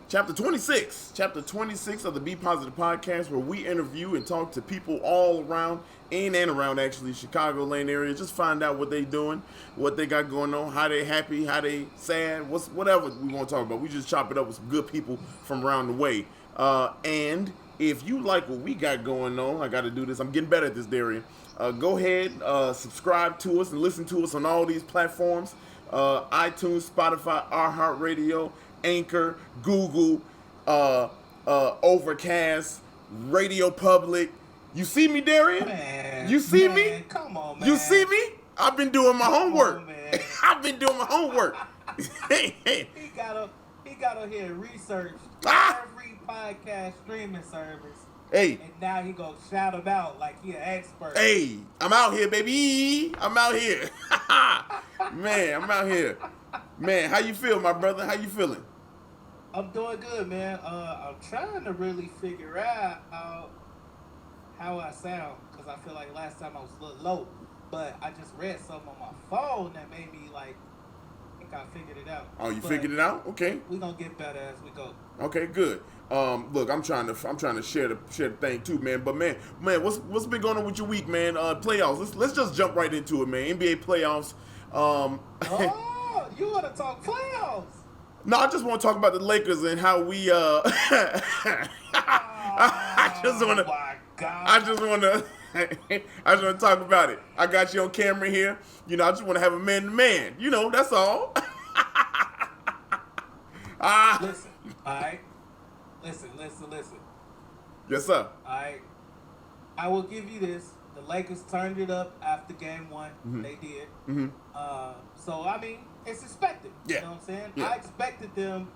Chapter 26. Chapter 26 of the Be Positive podcast, where we interview and talk to people all around, in and around actually Chicagoland area. Just find out what they doing, what they got going on, how they happy, how they sad, whatever we want to talk about. We just chop it up with some good people from around the way. And if you like what we got going on, I got to do this. I'm getting better at this, Dario. Go ahead, subscribe to us and listen to us on all these platforms. iTunes, Spotify, iHeartRadio, Anchor, Google, Overcast, Radio Public. You see me, Dario? Man, you see me? Come on, man. You see me? I've been doing my homework. On, man. I've been doing my homework. He got on here and researched every podcast streaming service. Hey. And now he gonna shout him out like he an expert. Hey, I'm out here, baby. I'm out here. Man, I'm out here. Man, how you feel, my brother? How you feeling? I'm doing good, man. I'm trying to really figure out how I sound, because I feel like last time I was a little low, but I just read something on my phone that made me like think I figured it out. Oh, you figured it out? Okay. We gonna get better as we go. Okay, good. Look, I'm trying to share the thing too, man. But man, what's been going on with your week, man? Playoffs. Let's just jump right into it, man. NBA playoffs. Oh, you want to talk playoffs? No, I just want to talk about the Lakers and how we. I just want to. Oh my God. I just want to talk about it. I got you on camera here. You know, I just want to have a man to man. You know, that's all. Listen, all right. Listen. Yes, sir. All right. I will give you this. The Lakers turned it up after game one. Mm-hmm. They did. Mm-hmm. So, I mean, it's expected. Yeah. You know what I'm saying? Yeah. I expected them.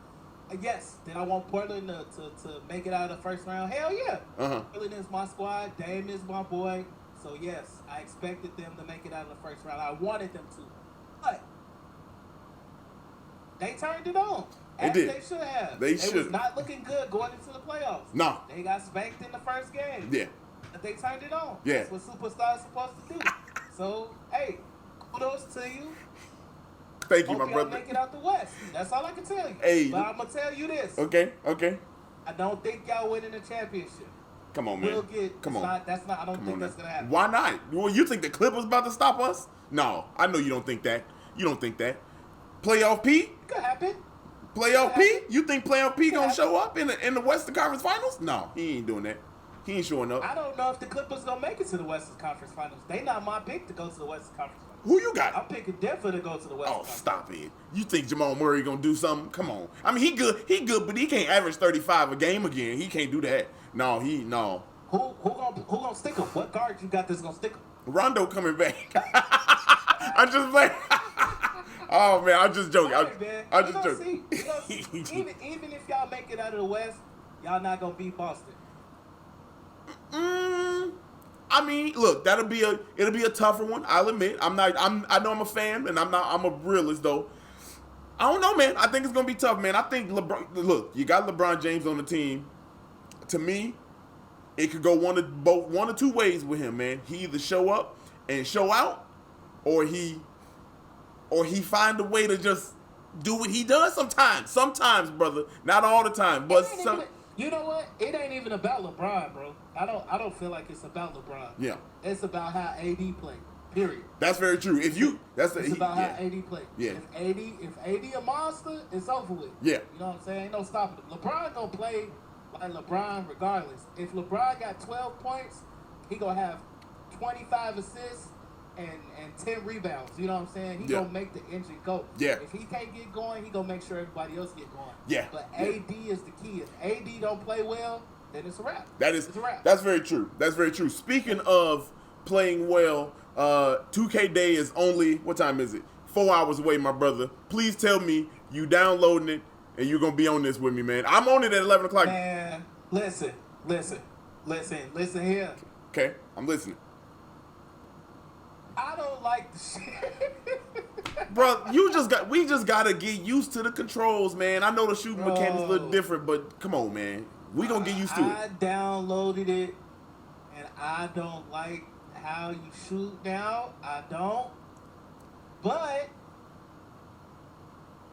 Yes. Did I want Portland to make it out of the first round? Hell yeah. Uh-huh. Portland is my squad. Dame is my boy. So, yes, I expected them to make it out of the first round. I wanted them to. But they turned it on. They As did. they should have. They was should. not looking good going into the playoffs. No. They got spanked in the first game. Yeah. But they turned it on. Yeah. That's what superstars supposed to do. So, hey, kudos to you. Thank you, Hope my y'all brother. make it out the West. That's all I can tell you. Hey. But I'm going to tell you this. Okay. I don't think y'all winning the championship. Come on, man. Come on. I don't think that's going to happen. Why not? Well, you think the Clippers about to stop us? No, I know you don't think that. You don't think that. Playoff P? It could happen. Playoff P? You think Playoff P gonna Yeah. show up in the Western Conference Finals? No, he ain't doing that. He ain't showing up. I don't know if the Clippers going to make it to the Western Conference Finals. They not my pick to go to the Western Conference Finals. Who you got? I'm picking Denver to go to the Western Oh, Conference. stop it. You think Jamal Murray gonna do something? Come on. I mean, he good, but he can't average 35 a game again. He can't do that. No. Who gonna stick him? What guard you got that's gonna stick him? Rondo coming back. I just playing. Oh man, I'm just joking. All right, man. I'm We just gonna joking. see. Even if y'all make it out of the West, y'all not gonna beat Boston. I mean, look, it'll be a tougher one. I'll admit. I know I'm a fan, and I'm a realist though. I don't know, man. I think it's gonna be tough, man. I think LeBron. Look, you got LeBron James on the team. To me, it could go one or two ways with him, man. He either show up and show out, or he find a way to just do what he does sometimes. Sometimes, brother, not all the time, but some. You know what? It ain't even about LeBron, bro. I don't feel like it's about LeBron. Yeah. It's about how AD played. Period. That's very true. It's about how AD played. Yeah. If AD a monster, it's over with. Yeah. You know what I'm saying? Ain't no stopping him. LeBron gonna play like LeBron regardless. If LeBron got 12 points, he gonna have 25 assists and 10 rebounds. You know what I'm saying? He gonna make the engine go. Yeah. If he can't get going, he gonna make sure everybody else get going. Yeah. But AD is the key. If AD don't play well, then it's a wrap. It's a wrap. That's very true. That's very true. Speaking of playing well, 2K Day is only, what time is it? 4 hours away, my brother. Please tell me you downloading it and you're going to be on this with me, man. I'm on it at 11 o'clock. Man, listen here. Okay, I'm listening. I don't like the shit. Bro, we just got to get used to the controls, man. I know the shooting mechanics a little different, but come on, man. We going to get used to it. I downloaded it, and I don't like how you shoot now. I don't. But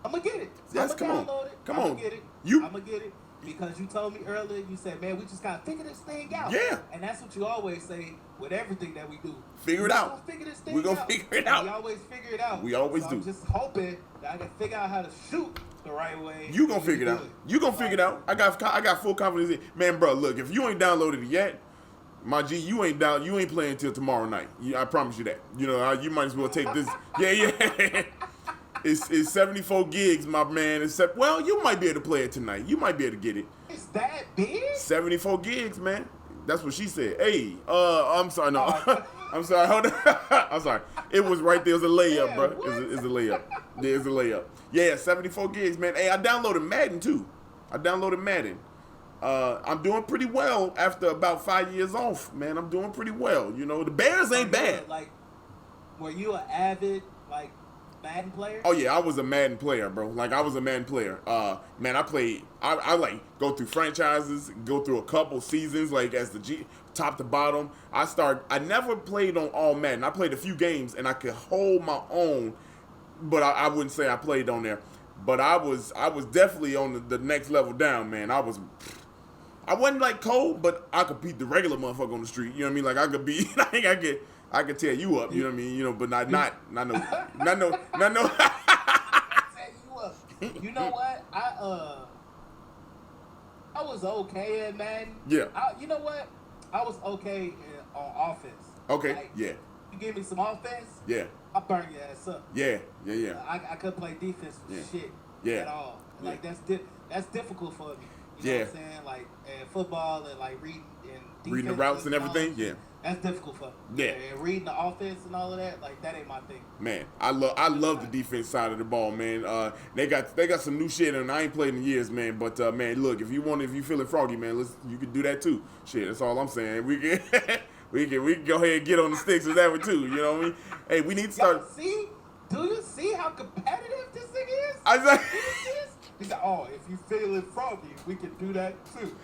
I'm going to get it. Yes, I'm going to download it. Come I'm on. going to get it. You- I'm gonna get it because you told me earlier. You said, "Man, we just gotta figure this thing out." Yeah. And that's what you always say with everything that we do. Figure it out. Figure this thing We gonna out. figure it And out. we always figure it out. We always so do. I'm just hoping that I can figure out how to shoot the right way. You gonna figure it out. You gonna figure it out. I got full confidence in, man, bro. Look, if you ain't downloaded it yet, my G, you ain't playing until tomorrow night. I promise you that. You know, you might as well take this. Yeah. It's 74 gigs, my man. Well, you might be able to play it tonight. You might be able to get it. It's that big? 74 gigs, man. That's what she said. Hey, I'm sorry, no. I'm sorry, hold on. I'm sorry. It was right there. It was a layup, Yeah, bro. what? It's a layup. Yeah, it's a layup. Yeah, 74 gigs, man. Hey, I downloaded Madden, too. I'm doing pretty well after about 5 years off, man. I'm doing pretty well. You know, the Bears ain't bad. Like, were you an avid, like, Madden player? Oh yeah, I was a Madden player, bro. Like I was a Madden player. Man, I played. I like go through franchises, go through a couple seasons, like as the top to bottom. I never played on all Madden. I played a few games and I could hold my own, but I wouldn't say I played on there. But I was definitely on the next level down, man. I wasn't like cold, but I could beat the regular motherfucker on the street. You know what I mean? Like I could be. I could tear you up, you know what I mean? You know, but not no. Set you up. You know what? I was okay at Madden. Yeah. You know what? I was okay on offense. Okay. Like, Yeah. You give me some offense. Yeah. I'll burn your ass up. Yeah. I couldn't play defense for shit Yeah. at all. Yeah. Like that's difficult for me. You know what I'm saying? Like football and like reading the routes and everything. Yeah. That's difficult for me. Yeah. And reading the offense and all of that, like that ain't my thing. Man, I love the defense side of the ball, man. They got some new shit, and I ain't played in years, man. But man, look, if you feeling froggy, man, you can do that too. Shit, that's all I'm saying. We can we can go ahead and get on the sticks with that one too. You know what I mean? Hey, we need to start. Do you see how competitive this thing is? I said. He said, "Oh, if you feeling froggy, we can do that too."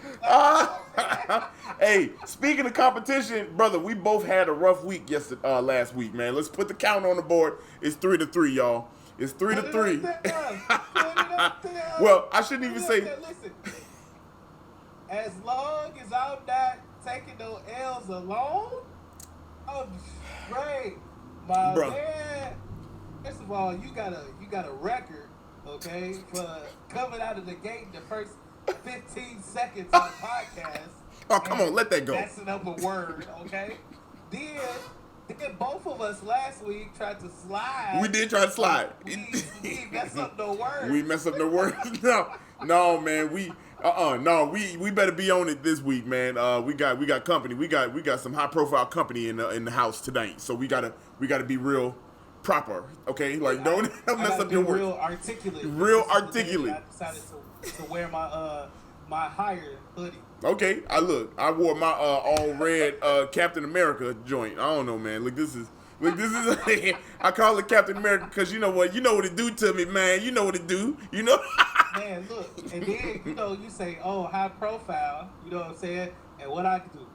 Hey, speaking of competition, brother, we both had a rough week last week, man. Let's put the count on the board. It's 3-3, y'all. It's 3-3. Well, I shouldn't even say. Listen, as long as I'm not taking no L's alone, I'm straight, my man. First of all, you got a record, okay, for coming out of the gate the first 15 seconds on podcast. Oh, come on, let that go. Messing up a word, okay? Then both of us last week tried to slide. We did try to slide. We messed up no words. We messed up the words. No, man. We better be on it this week, man. We got company. We got some high profile company in the house tonight. So we gotta be real proper, okay? Like don't mess up your words. Real articulate. Real articulate. I decided to wear my higher hoodie. Okay, I wore my all red Captain America joint. I don't know, man. This is I call it Captain America because you know what it do to me, man. You know what it do, you know. Man, look, and then you say, oh, high profile. You know what I'm saying? And what I can do,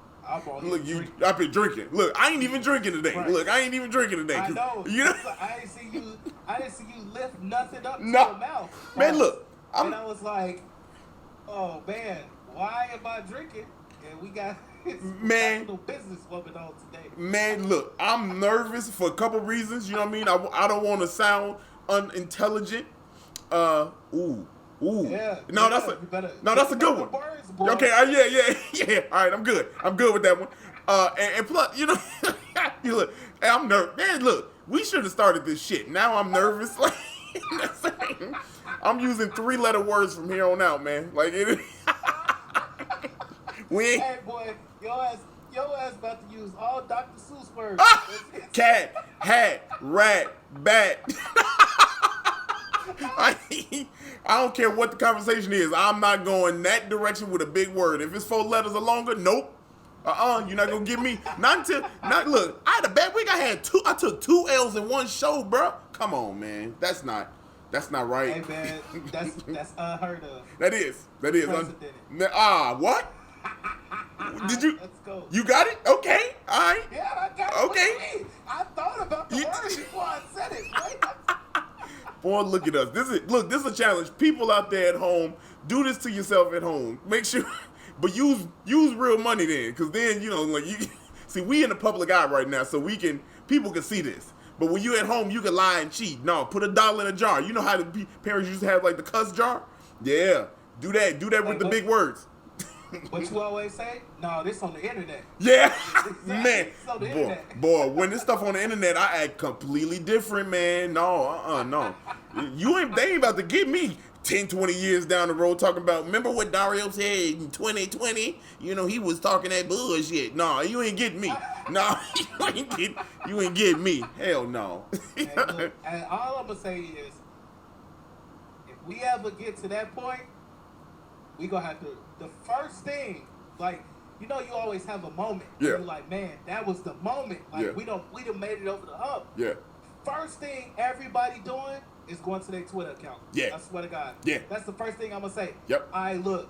look, I've been drinking. Look, I ain't even drinking today. Right. Look, I ain't even drinking today. I know. You know? I didn't see you lift nothing up to No. your mouth. Man, look, and I was like, oh man, why am I drinking? And we got no business woman on today. Man, look, I'm nervous for a couple reasons. You know what I mean? I don't want to sound unintelligent. Ooh. Yeah. That's a good one. Words, okay. Yeah. All right, I'm good. I'm good with that one. And plus, you look, I'm nervous. Man, look, we should have started this shit. Now I'm nervous. Like, I'm using 3-letter words from here on out, man. Like it. Hey, boy, your ass about to use all Dr. Seuss words. Cat, hat, rat, bat. I don't care what the conversation is. I'm not going that direction with a big word. If it's 4 letters or longer, nope. You're not gonna get me. Look, I had a bad week. I took 2 L's in one show, bro. Come on, man. That's not right. Hey, man, that's unheard of. That is. What? Did you? Let's go. You got it? Okay. All right. Yeah, I got it. Okay. I thought about the word before I said it. Right? Boy, look at us. This is a challenge. People out there at home, do this to yourself at home. Make sure, but use real money then, because then like you see we in the public eye right now, so people can see this. But when you at home, you can lie and cheat. No, put $1 in a jar. You know how the parents used to have like the cuss jar? Yeah, do that. Do that with the big words. What you always say? No, this on the internet. Yeah, Exactly. man. It's on the internet. Boy, when this stuff on the internet, I act completely different, man. No, no. They ain't about to get me 10, 20 years down the road talking about, remember what Dario said in 2020? He was talking that bullshit. No, you ain't getting me. No, you ain't getting me. Hell no. And look, and all I'm going to say is, if we ever get to that point, we going to have to, the first thing, like, you always have a moment. Yeah. You're like, man, that was the moment. Like, Yeah. we done made it over the hump. Yeah. First thing everybody doing is going to their Twitter account. Yeah. I swear to God. Yeah. That's the first thing I'm going to say. Yep. All right, look.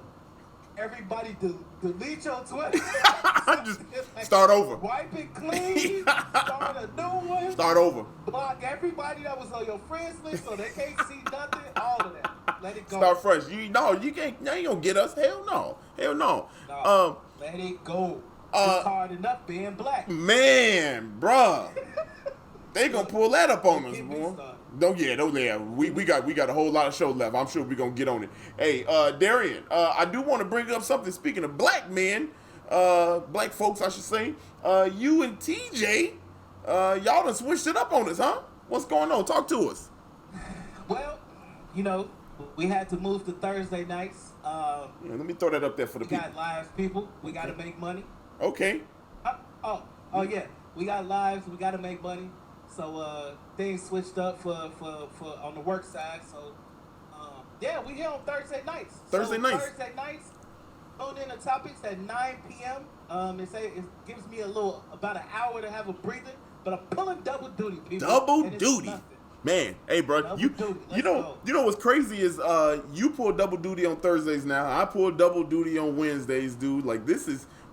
Everybody delete your Twitter. Just start over. Wipe it clean. Start a new one. Start over. Block everybody that was on your friends list so they can't see nothing. All of that. Let it go. Start fresh. You can't. Now you gonna get us. Hell no. Hell no. No, let it go. It's hard enough being black. Man, bruh. They gonna pull that up on us, Get me boy. started. Don't yeah. We got a whole lot of show left. I'm sure we gonna get on it. Hey, Darrian, I do want to bring up something. Speaking of black men, black folks, I should say. You and TJ, y'all done switched it up on us, huh? What's going on? Talk to us. Well, we had to move to Thursday nights. Yeah, let me throw that up there for the We people. got lives, people. We got to make money. Okay. Oh yeah. We got lives. We got to make money. So things switched up for on the work side. So yeah, we here on Thursday nights. Thursday nights. Thursday nights. Tune in the topics at 9 p.m. It gives me about an hour to have a breather, but I'm pulling double duty, people. Double and it's duty. nothing. Man, hey, bro, Double you duty. you know what's crazy is you pull double duty on Thursdays now. I pull double duty on Wednesdays, dude. Like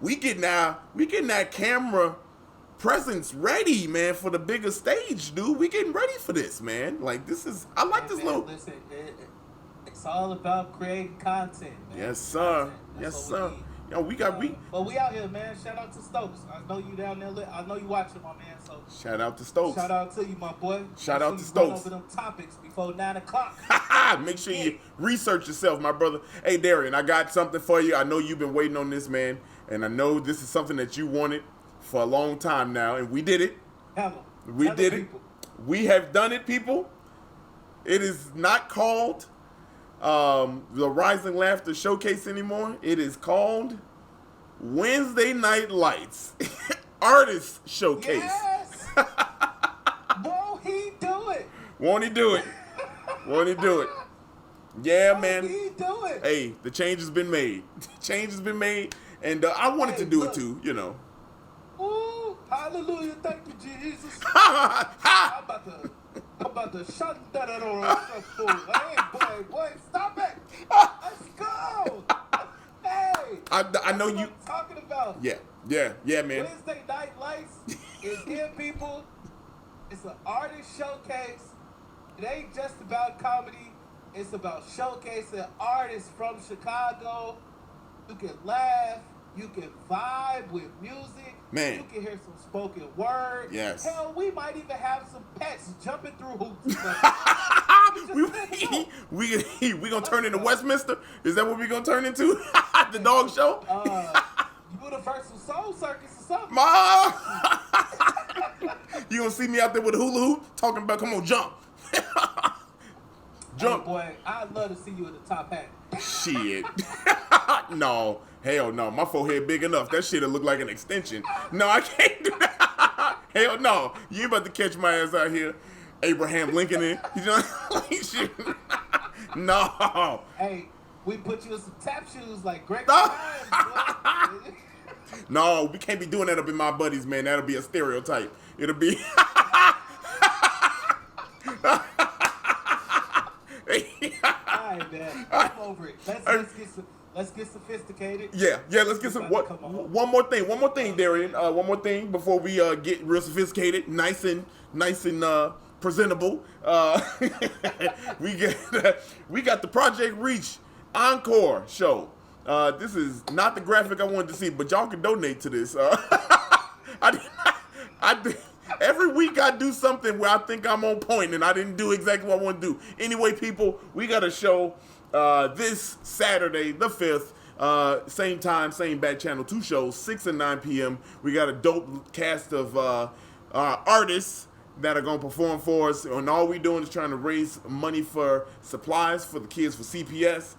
we getting that camera presence ready, man, for the bigger stage, dude. We getting ready for this, man. Like I like this little. Listen, it's all about creating content, man. Yes, sir. That's Yes, what sir. we need. Yo, But we out here, man. Shout out to Stokes. I know you down there. I know you watching, my man. So shout out to Stokes. shout out to you, my boy. Shout out to Run Stokes. over them topics before 9 o'clock. Make sure you research yourself, my brother. Hey, Darrian, I got something for you. I know you've been waiting on this, man, and I know this is something that you wanted for a long time now, and we did it. We did it. We have done it, people. It is not called the Rising Laughter Showcase anymore. It is called Wednesday Night Lights Artist Showcase. Yes. Won't he do it? Won't he do it? Won't he do it? Yeah, man. Won't he do it? Hey, the change has been made. Change has been made, and I wanted to do it too, Ooh, hallelujah. Thank you, Jesus. Ha! I'm about to shut that on that fool. Hey, boy, stop it. Let's go. Hey. I know you. What I'm talking about. Yeah, man. Wednesday Night Lights is here, people. It's an artist showcase. It ain't just about comedy. It's about showcasing artists from Chicago. You can laugh. You can vibe with music. Man. You can hear some spoken word. Yes. Hell, we might even have some pets jumping through hoops. we gonna turn into Westminster? Is that what we gonna turn into? The dog show? Universal Soul Circus or something. You gonna see me out there with a hula hoop talking about, come on, jump. Jump. Hey, boy, I'd love to see you in the top hat. Shit. No. Hell no. My forehead big enough. That shit'll look like an extension. No, I can't do that. Hell no. You ain't about to catch my ass out here. Abraham Lincoln in. You know, like shit. No. Hey, we put you in some tap shoes like Greg. No, we can't be doing that up in my buddies, man. That'll be a stereotype. It'll be. Alright, man. I'm over it. Let's get sophisticated. Yeah. Let's get some. One more thing, Darrian. One more thing before we get real sophisticated, nice and presentable. We got the Project Reach Encore show. This is not the graphic I wanted to see, but y'all can donate to this. Every week I do something where I think I'm on point, and I didn't do exactly what I want to do. Anyway, people, we got a show this Saturday, the 5th. Same time, same bat channel, 2 shows, 6 and 9 p.m. We got a dope cast of artists that are going to perform for us. And all we doing is trying to raise money for supplies for the kids for CPS.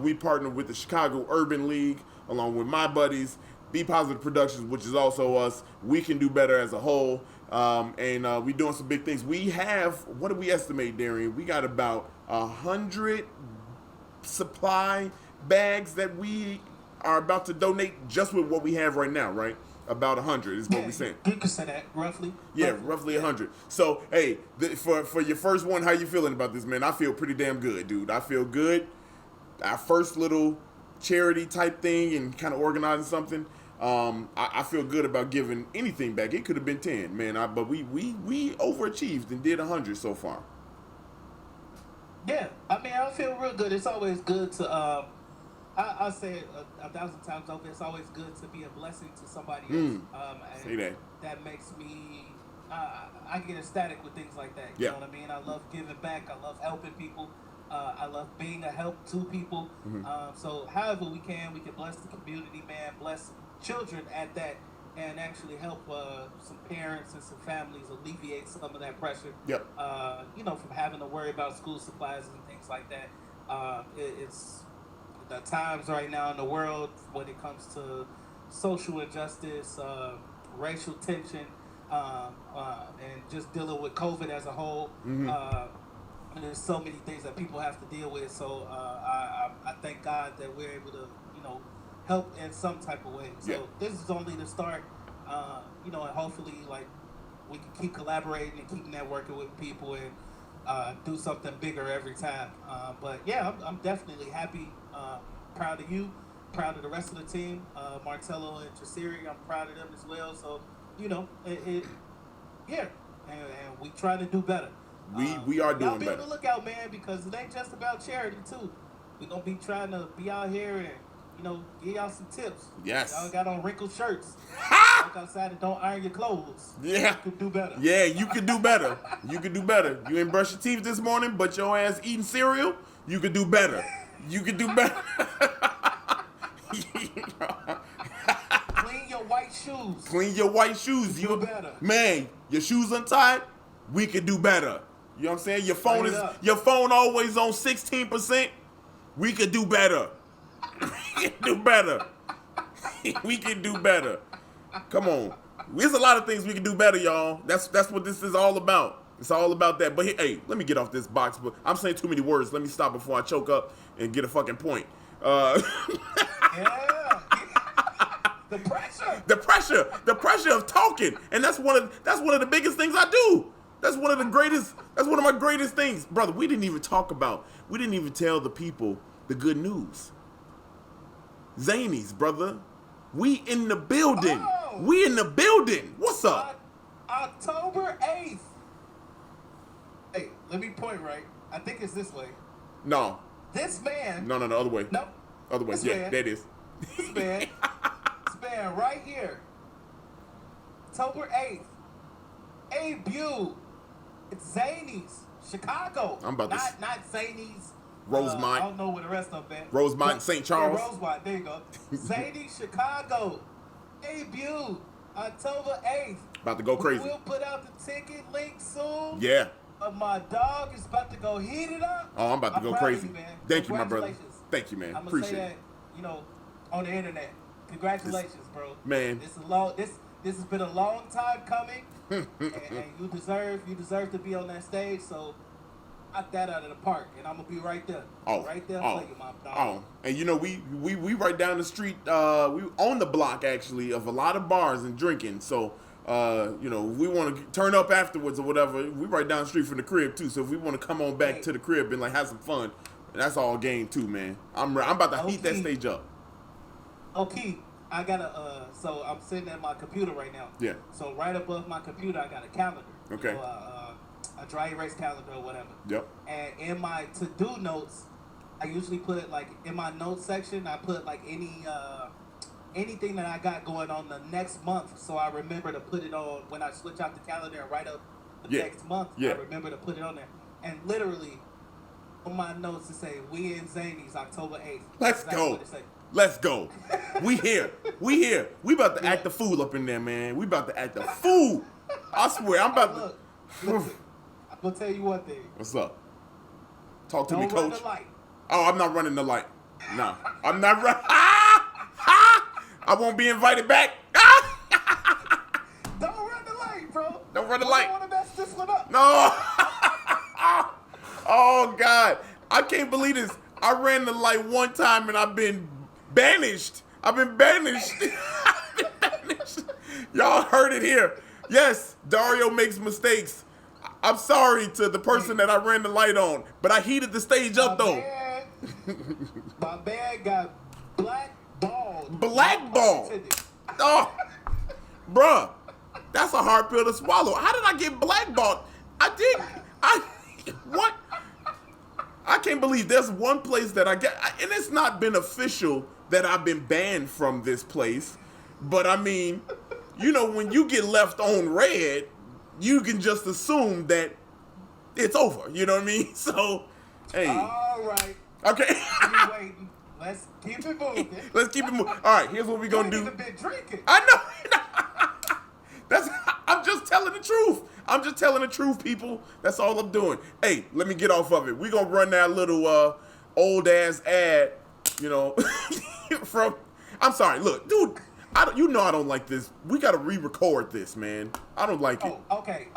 We partner with the Chicago Urban League, along with my buddies, Be Positive Productions, which is also us. We can do better as a whole. And we doing some big things. We have, what do we estimate, Darian? We got about 100 supply bags that we are about to donate just with what we have right now, right? About 100 is what we're saying. You can say that, roughly. Yeah, roughly 100. So, hey, for your first one, how you feeling about this, man? I feel pretty damn good, dude. I feel good. Our first little charity type thing and kind of organizing something. I feel good about giving anything back. It could have been 10, man. But we overachieved and did 100 so far. Yeah, I mean, I feel real good. It's always good to, I say it 1,000 times over, it's always good to be a blessing to somebody else. Say that. That makes me, I get ecstatic with things like that. You know what I mean? I love giving back. I love helping people. I love being a help to people. So however we can bless the community, man, bless children at that, and actually help some parents and some families alleviate some of that pressure. From having to worry about school supplies and things like that. It's the times right now in the world when it comes to social injustice, racial tension, and just dealing with COVID as a whole. There's so many things that people have to deal with. So I thank God that we're able to, help in some type of way. So this is only the start, and hopefully, like, we can keep collaborating and keep networking with people and do something bigger every time. But yeah, I'm definitely happy, proud of you, proud of the rest of the team, Martello and Traceri. I'm proud of them as well. So, and we try to do better. We are doing y'all be better. On the lookout, man, because it ain't just about charity too. We're gonna be trying to be out here and give y'all some tips. Yes. Y'all got on wrinkled shirts. Walk outside and don't iron your clothes. Yeah. You could do better. Yeah, you could do better. You could do better. You ain't brush your teeth this morning, but your ass eating cereal. You could do better. You could do better. Clean your white shoes. Clean your white shoes. You do better. Man, your shoes untied. We could do better. You know what I'm saying? Your phone always on 16%. We could do better. We can do better. We can do better. Come on. There's a lot of things we can do better, y'all. That's what this is all about. It's all about that. But hey, let me get off this box. But I'm saying too many words. Let me stop before I choke up and get a fucking point. Yeah. The pressure. The pressure of talking, and that's one of the biggest things I do. That's one of my greatest things, brother. We didn't even tell the people the good news. Zanies, brother. We in the building. Oh. We in the building. What's up? October 8th. Hey, let me point right. I think it's this way. No. This man. No, other way. Nope. Other way. Yeah, there it is. This man right here. October 8th. Debut. It's Zanies. Chicago. I'm about to... Not Zanies. Rosemont. I don't know where the rest of them. Rosemont, St. Charles. Yeah, Rosemont. There you go. Zanies, Chicago. Debut. October 8th. About to go crazy. We'll put out the ticket link soon. Yeah. My dog is about to go heat it up. Oh, I'm about to go crazy. You, man. Thank you, my brother. Thank you, man. I'm gonna Appreciate say that, on the internet. Congratulations, bro. Man. This has been a long time coming, and you deserve to be on that stage. So knock that out of the park, and I'm gonna be right there, right there for you, my dog. And we right down the street. We on the block actually of a lot of bars and drinking. So we want to turn up afterwards or whatever. We right down the street from the crib too. So if we want to come on back to the crib and like have some fun, that's all game too, man. I'm about to heat that stage up. Okay, I gotta. So I'm sitting at my computer right now. Yeah. So right above my computer, I got a calendar. Okay. I a dry erase calendar or whatever. Yep. And in my to-do notes, I usually put it like in my notes section. I put like anything that I got going on the next month, so I remember to put it on when I switch out the calendar and write up the next month. I remember to put it on there, and literally on my notes it say we in Zany's October 8th. Let's go. Let's go. We here. We about to act the fool up in there, man. We about to act the fool. I swear, I'm about to. Listen, I'm gonna tell you one thing. What's up? Talk to me, Don't coach. run the light. Oh, I'm not running the light. No, I'm not running. I won't be invited back. Don't run the light, bro. Don't run the light. I don't want to mess this one up. No. Oh, God. I can't believe this. I ran the light one time and I've been banished. I've been banished. Y'all heard it here. Yes, Dario makes mistakes. I'm sorry to the person that I ran the light on, but I heated the stage up, though. My man got blackballed. Blackballed? Oh, bruh, that's a hard pill to swallow. How did I get blackballed? What? I can't believe there's one place that I get, and it's not been official that I've been banned from this place, but I mean, you know, when you get left on red, you can just assume that it's over. You know what I mean? So, hey. All right. Okay. Keep waiting. Let's keep it moving. Let's keep it moving. All right, here's what we're going to do. Been drinking. I know. I'm just telling the truth. I'm just telling the truth, people. That's all I'm doing. Hey, let me get off of it. We're going to run that little old-ass ad, you know, from... I'm sorry. Look, dude, you know I don't like this. We got to re-record this, man. I don't like it. Oh, okay.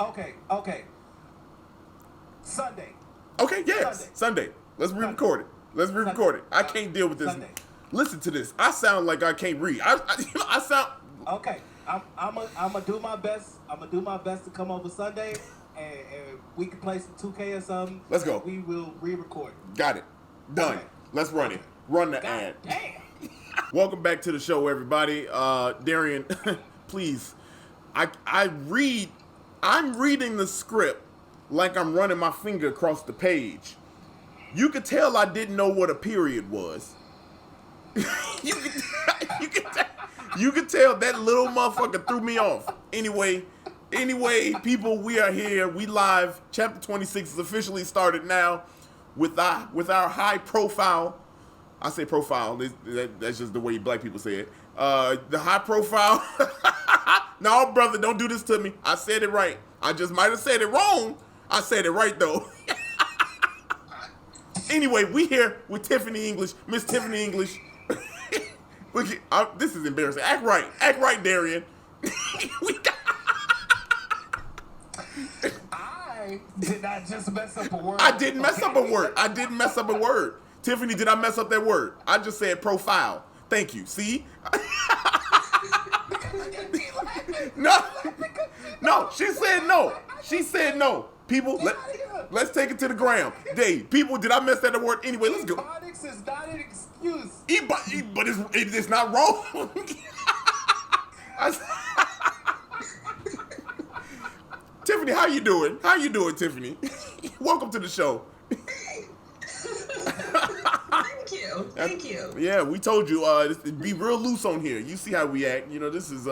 Sunday. Okay, yes. Sunday. Let's re-record it. Let's re-record it. I can't deal with this. Sunday. Listen to this. I sound like I can't read. I sound... Okay. I'm gonna do my best. I'm gonna do my best to come over Sunday, and we can play some 2K or something. Let's go. We will re-record. Got it. Done. Okay. Let's run it. Run the ad. Damn. Welcome back to the show, everybody. Darrian, please. I'm reading the script like I'm running my finger across the page. You could tell I didn't know what a period was. You could tell that little motherfucker threw me off. Anyway, people, we are here. We live. Chapter 26 is officially started now with our high profile. I say profile. That's just the way black people say it. The high profile. No, brother, don't do this to me. I said it right. I just might have said it wrong. I said it right, though. Anyway, we here with Tiffany English. Miss Tiffany English. This is embarrassing. Act right, Darrian. I did not just mess up a word. I didn't mess up a word. Tiffany, did I mess up that word? I just said profile. Thank you. See? No, she said no. She said no. People, let's take it to the ground. Dave, people, did I mess that word? Anyway, let's go. Ebonics is not an excuse. But it's not wrong. Tiffany, how you doing? How you doing, Tiffany? Welcome to the show. Thank you. Yeah, we told you be real loose on here. You see how we act. You know, this is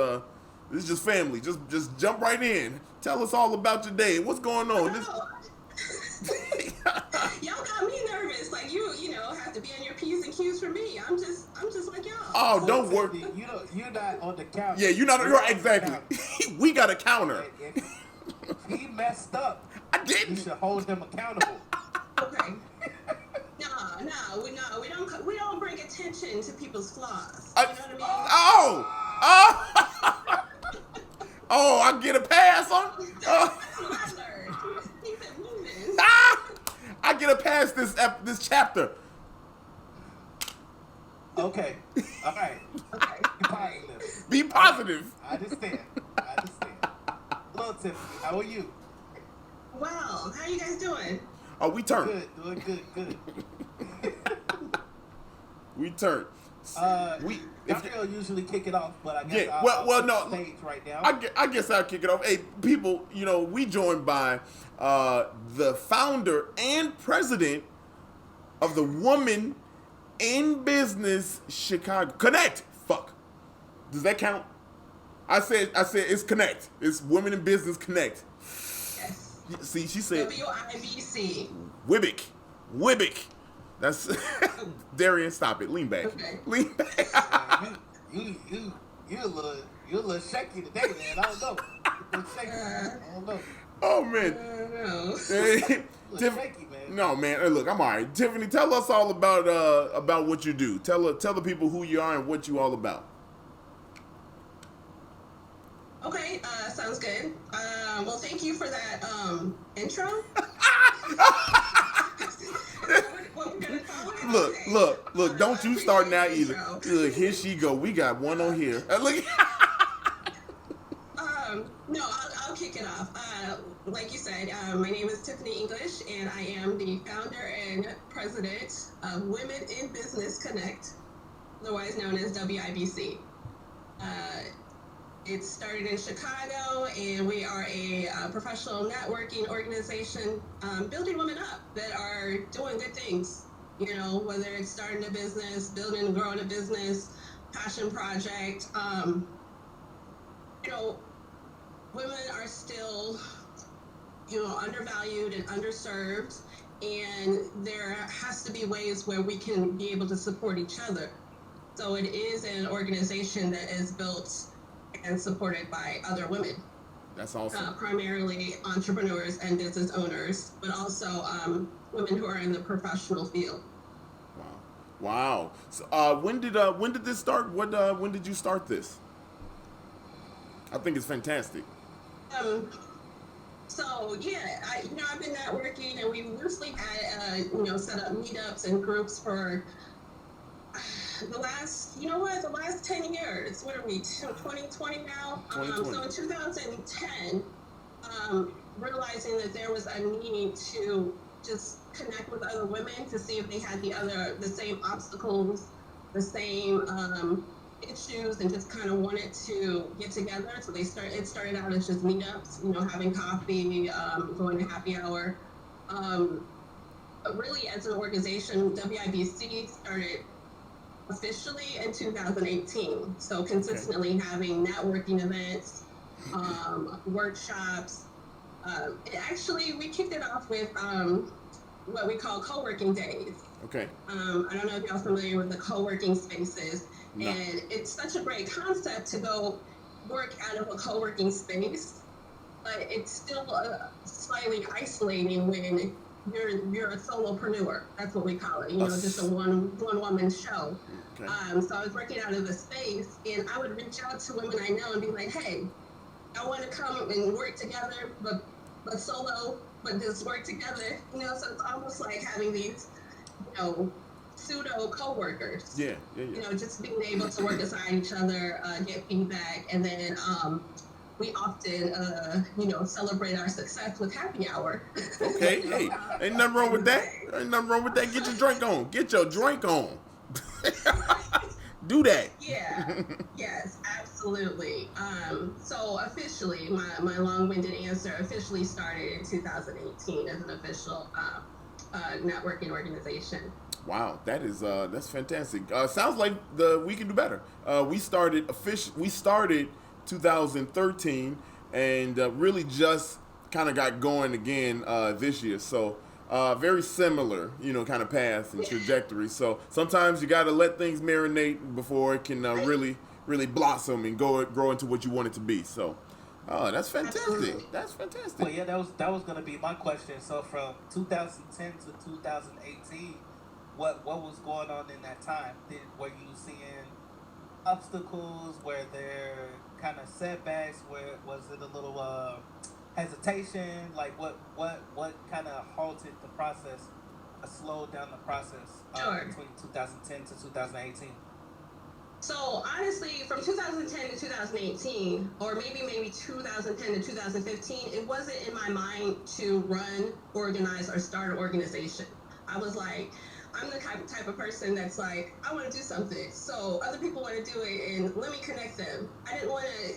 just family. Just jump right in. Tell us all about your day. What's going on? Y'all got me nervous. Like you know, have to be on your P's and Q's for me. I'm just like y'all. Oh, So don't worry. You're not on the counter. Yeah, you're not. Right, exactly. We got a counter. If he messed up, I didn't. you should hold him accountable. Okay. We don't bring attention to people's flaws. You know what I mean? Oh, I get a pass on. I get a pass this chapter. Okay. All right. Okay. Be positive. Be positive. I understand. Hello, Tiffany. How are you? Well, how you guys doing? Oh, we turned. Good. Doing good. We turned. Dario usually kick it off, but I guess Yeah, I'll take no, the stage right now. I guess I'll kick it off. Hey, people, we joined by the founder and president of the Woman in Business Chicago Connect. Fuck, does that count? I said it's Connect. It's Women in Business Connect. Yes. See, she said WIBC. Wibbick. That's Darian. Stop it. Lean back. Okay. Lean back. You a little shaky today, man. I don't know. A little shaky. I don't know. Oh man. No. Hey, A little shaky, man. no man. Hey, look, I'm all right. Tiffany, tell us all about what you do. Tell the people who you are and what you all about. Okay, sounds good. Well, thank you for that intro. What we're gonna call it? Look! Don't you start now either. Intro. Look, here she go. We got one on here. Look. No, I'll kick it off. Like you said, my name is Tiffany English, and I am the founder and president of Women in Business Connect, otherwise known as WIBC. It started in Chicago, and we are a professional networking organization building women up that are doing good things. Whether it's starting a business, building and growing a business, passion project. Women are still, undervalued and underserved, and there has to be ways where we can be able to support each other. So it is an organization that is built and supported by other women. That's awesome. Primarily entrepreneurs and business owners, but also women who are in the professional field. Wow. So, when did this start? When did you start this? I think it's fantastic. So yeah, I've been networking, and we mostly had set up meetups and groups for the last 10 years. What are we, 2020 now? 2020. So in 2010, realizing that there was a need to just connect with other women to see if they had the same obstacles, the same issues, and just kind of wanted to get together. So it started out as just meetups, having coffee, going to happy hour. But really, as an organization, WIBC started officially in 2018. So consistently having networking events, workshops. We kicked it off with what we call co-working days. Okay. I don't know if y'all familiar with the co-working spaces. No. And it's such a great concept to go work out of a co-working space, but it's still slightly isolating when you're a solopreneur. That's what we call it. Just a one woman show. Okay. So I was working out of a space, and I would reach out to women I know and be like, "Hey, I want to come and work together, but solo, but just work together." So it's almost like having these, pseudo co-workers. Yeah. Just being able to work beside each other, get feedback, and then we often, celebrate our success with happy hour. Okay. Hey, ain't nothing wrong with that. Ain't nothing wrong with that. Get your drink on. Get your drink on. Do that. Yeah. Yes, absolutely. So officially, my long-winded answer officially started in 2018 as an official networking organization. Wow, that's fantastic. Sounds like we can do better. We started 2013 and really just kind of got going again this year. So very similar, kind of path and trajectory. So sometimes you got to let things marinate before it can really blossom and grow into what you want it to be. So, that's fantastic. Absolutely. That's fantastic. Well, yeah, that was gonna be my question. So from 2010 to 2018, what was going on in that time? Were you seeing obstacles? Were there kind of setbacks? Was it a little hesitation? Like what kind of halted the process, slowed down the process between 2010 to 2018? So honestly, from 2010 to 2018, or maybe 2010 to 2015, it wasn't in my mind to run, organize, or start an organization. I was like, I'm the type of person that's like, I want to do something. So other people want to do it, and let me connect them. I didn't want to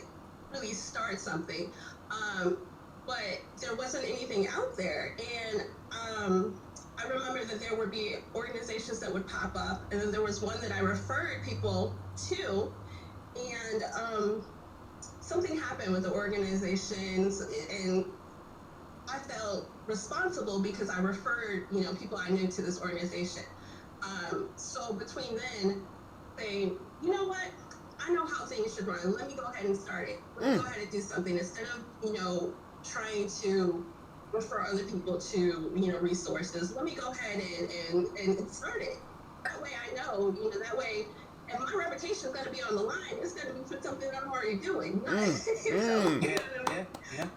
really start something, but there wasn't anything out there. And I remember that there would be organizations that would pop up, and then there was one that I referred people to, and something happened with the organizations, and I felt responsible because I referred, people I knew to this organization. So between then, saying, you know what, I know how things should run. Let me go ahead and start it. Let me go ahead and do something instead of, trying to refer other people to, resources. Let me go ahead and start it. That way I know, that way, if my reputation is going to be on the line, it's going to be for something that I'm already doing.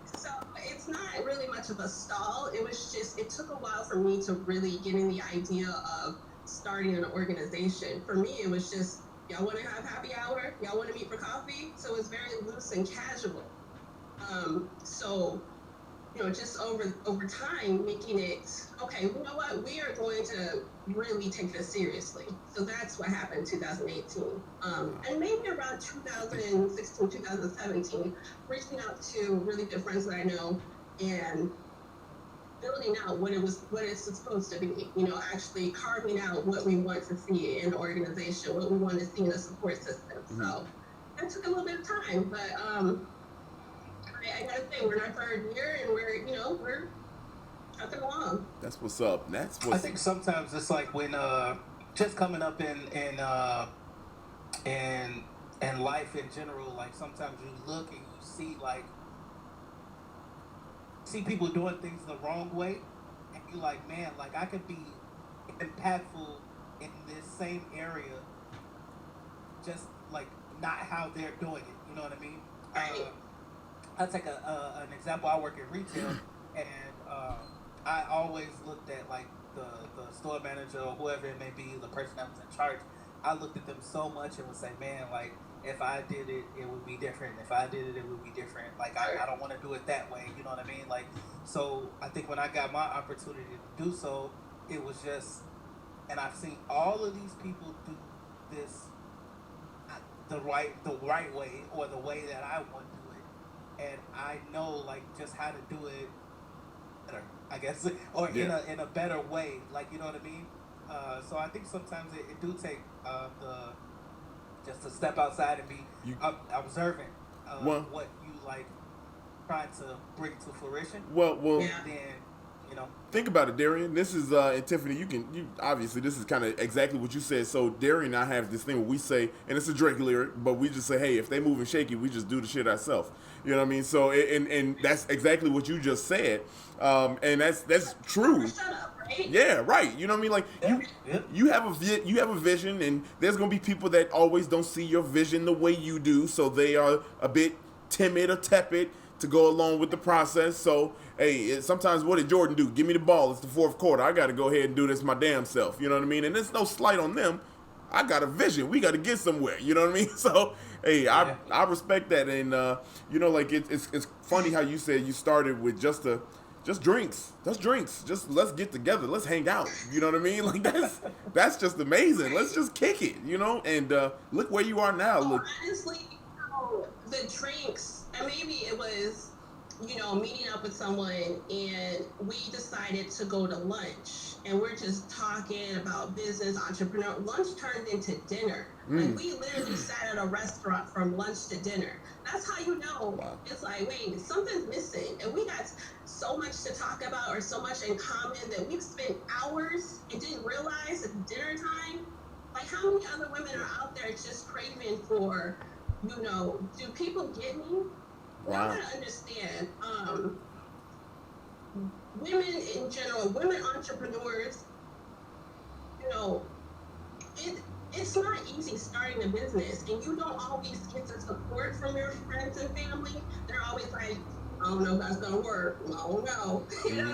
So it's not really much of a stall. It was just, it took a while for me to really get in the idea of starting an organization. For me, it was just, y'all want to have happy hour? Y'all want to meet for coffee? So it's very loose and casual. So, just over time, making it, okay, you know what? We are going to really take this seriously. So that's what happened in 2018. And maybe around 2016, 2017, reaching out to really good friends that I know and building out what it's supposed to be, actually carving out what we want to see in an organization, what we want to see in a support system. Mm-hmm. So that took a little bit of time, but I gotta say, we're in our third year, and we're chugging along. That's what's up. I think sometimes it's like when just coming up in life in general. Like sometimes you look and you see people doing things the wrong way, and you like, man, like I could be impactful in this same area, just like not how they're doing it. You know what I mean? Right. I'll take an example. I work in retail, and I always looked at like the store manager or whoever it may be, the person that was in charge. I looked at them so much and would say, man, like if I did it, it would be different. If I did it, it would be different. Like I don't want to do it that way. You know what I mean? Like, so I think when I got my opportunity to do so, it was just, and I've seen all of these people do this the right way, or the way that I want to do it, and I know like just how to do it better, I guess, or in a better way, like, you know what I mean? So I think sometimes it do take just to step outside and be observant of what you like trying to bring to fruition. Well, then think about it, Darian. This is and Tiffany. You obviously this is kind of exactly what you said. So Darian and I have this thing where we say, and it's a Drake lyric, but we just say, hey, if they moving shaky, we just do the shit ourselves. You know what I mean? So and that's exactly what you just said, and that's true. Shut up, right? Yeah, right. You know what I mean? Like you have a vision, and there's gonna be people that always don't see your vision the way you do, so they are a bit timid or tepid to go along with the process. So hey, sometimes what did Jordan do? Give me the ball. It's the fourth quarter. I got to go ahead and do this my damn self. You know what I mean? And there's no slight on them. I got a vision. We got to get somewhere. You know what I mean? So hey, I respect that. And like it's funny how you said you started with just drinks. Just drinks. Just let's get together. Let's hang out. You know what I mean? Like that's just amazing. Let's just kick it. And look where you are now. Look. Honestly, the drinks. And maybe it was, meeting up with someone, and we decided to go to lunch, and we're just talking about business, entrepreneur. Lunch turned into dinner. Like we literally sat at a restaurant from lunch to dinner. That's how you know. Wow. It's like, wait, something's missing. And we got so much to talk about, or so much in common, that we've spent hours and didn't realize at dinner time, like how many other women are out there just craving for, do people get me? Wow. I gotta understand, women in general, women entrepreneurs, it's not easy starting a business, and you don't always get the support from your friends and family. They're always like, I don't know if that's gonna work. I don't know.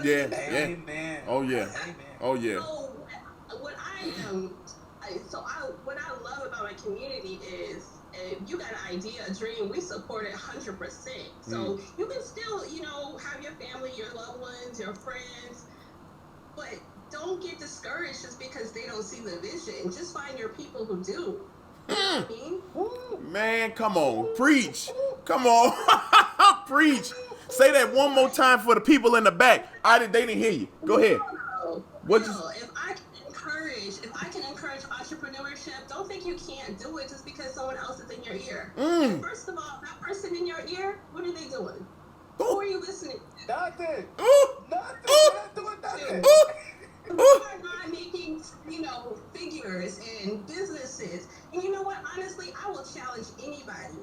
Yeah. Amen. Oh yeah. Amen. Oh yeah. So what I love about my community is, if you got an idea, a dream, we support it 100%. So you can still, have your family, your loved ones, your friends, but don't get discouraged just because they don't see the vision. Just find your people who do. You know what I mean? Man, come on. Preach. Come on. Preach. Say that one more time for the people in the back. They didn't hear you. Go ahead. What you... If I can encourage entrepreneurship, don't think you can't do it just because someone else is in your ear. First of all, that person in your ear, what are they doing? Who are you listening to? Nothing. Nothing. Ooh. They're not doing nothing. We are not making, figures and businesses. And you know what? Honestly, I will challenge anybody.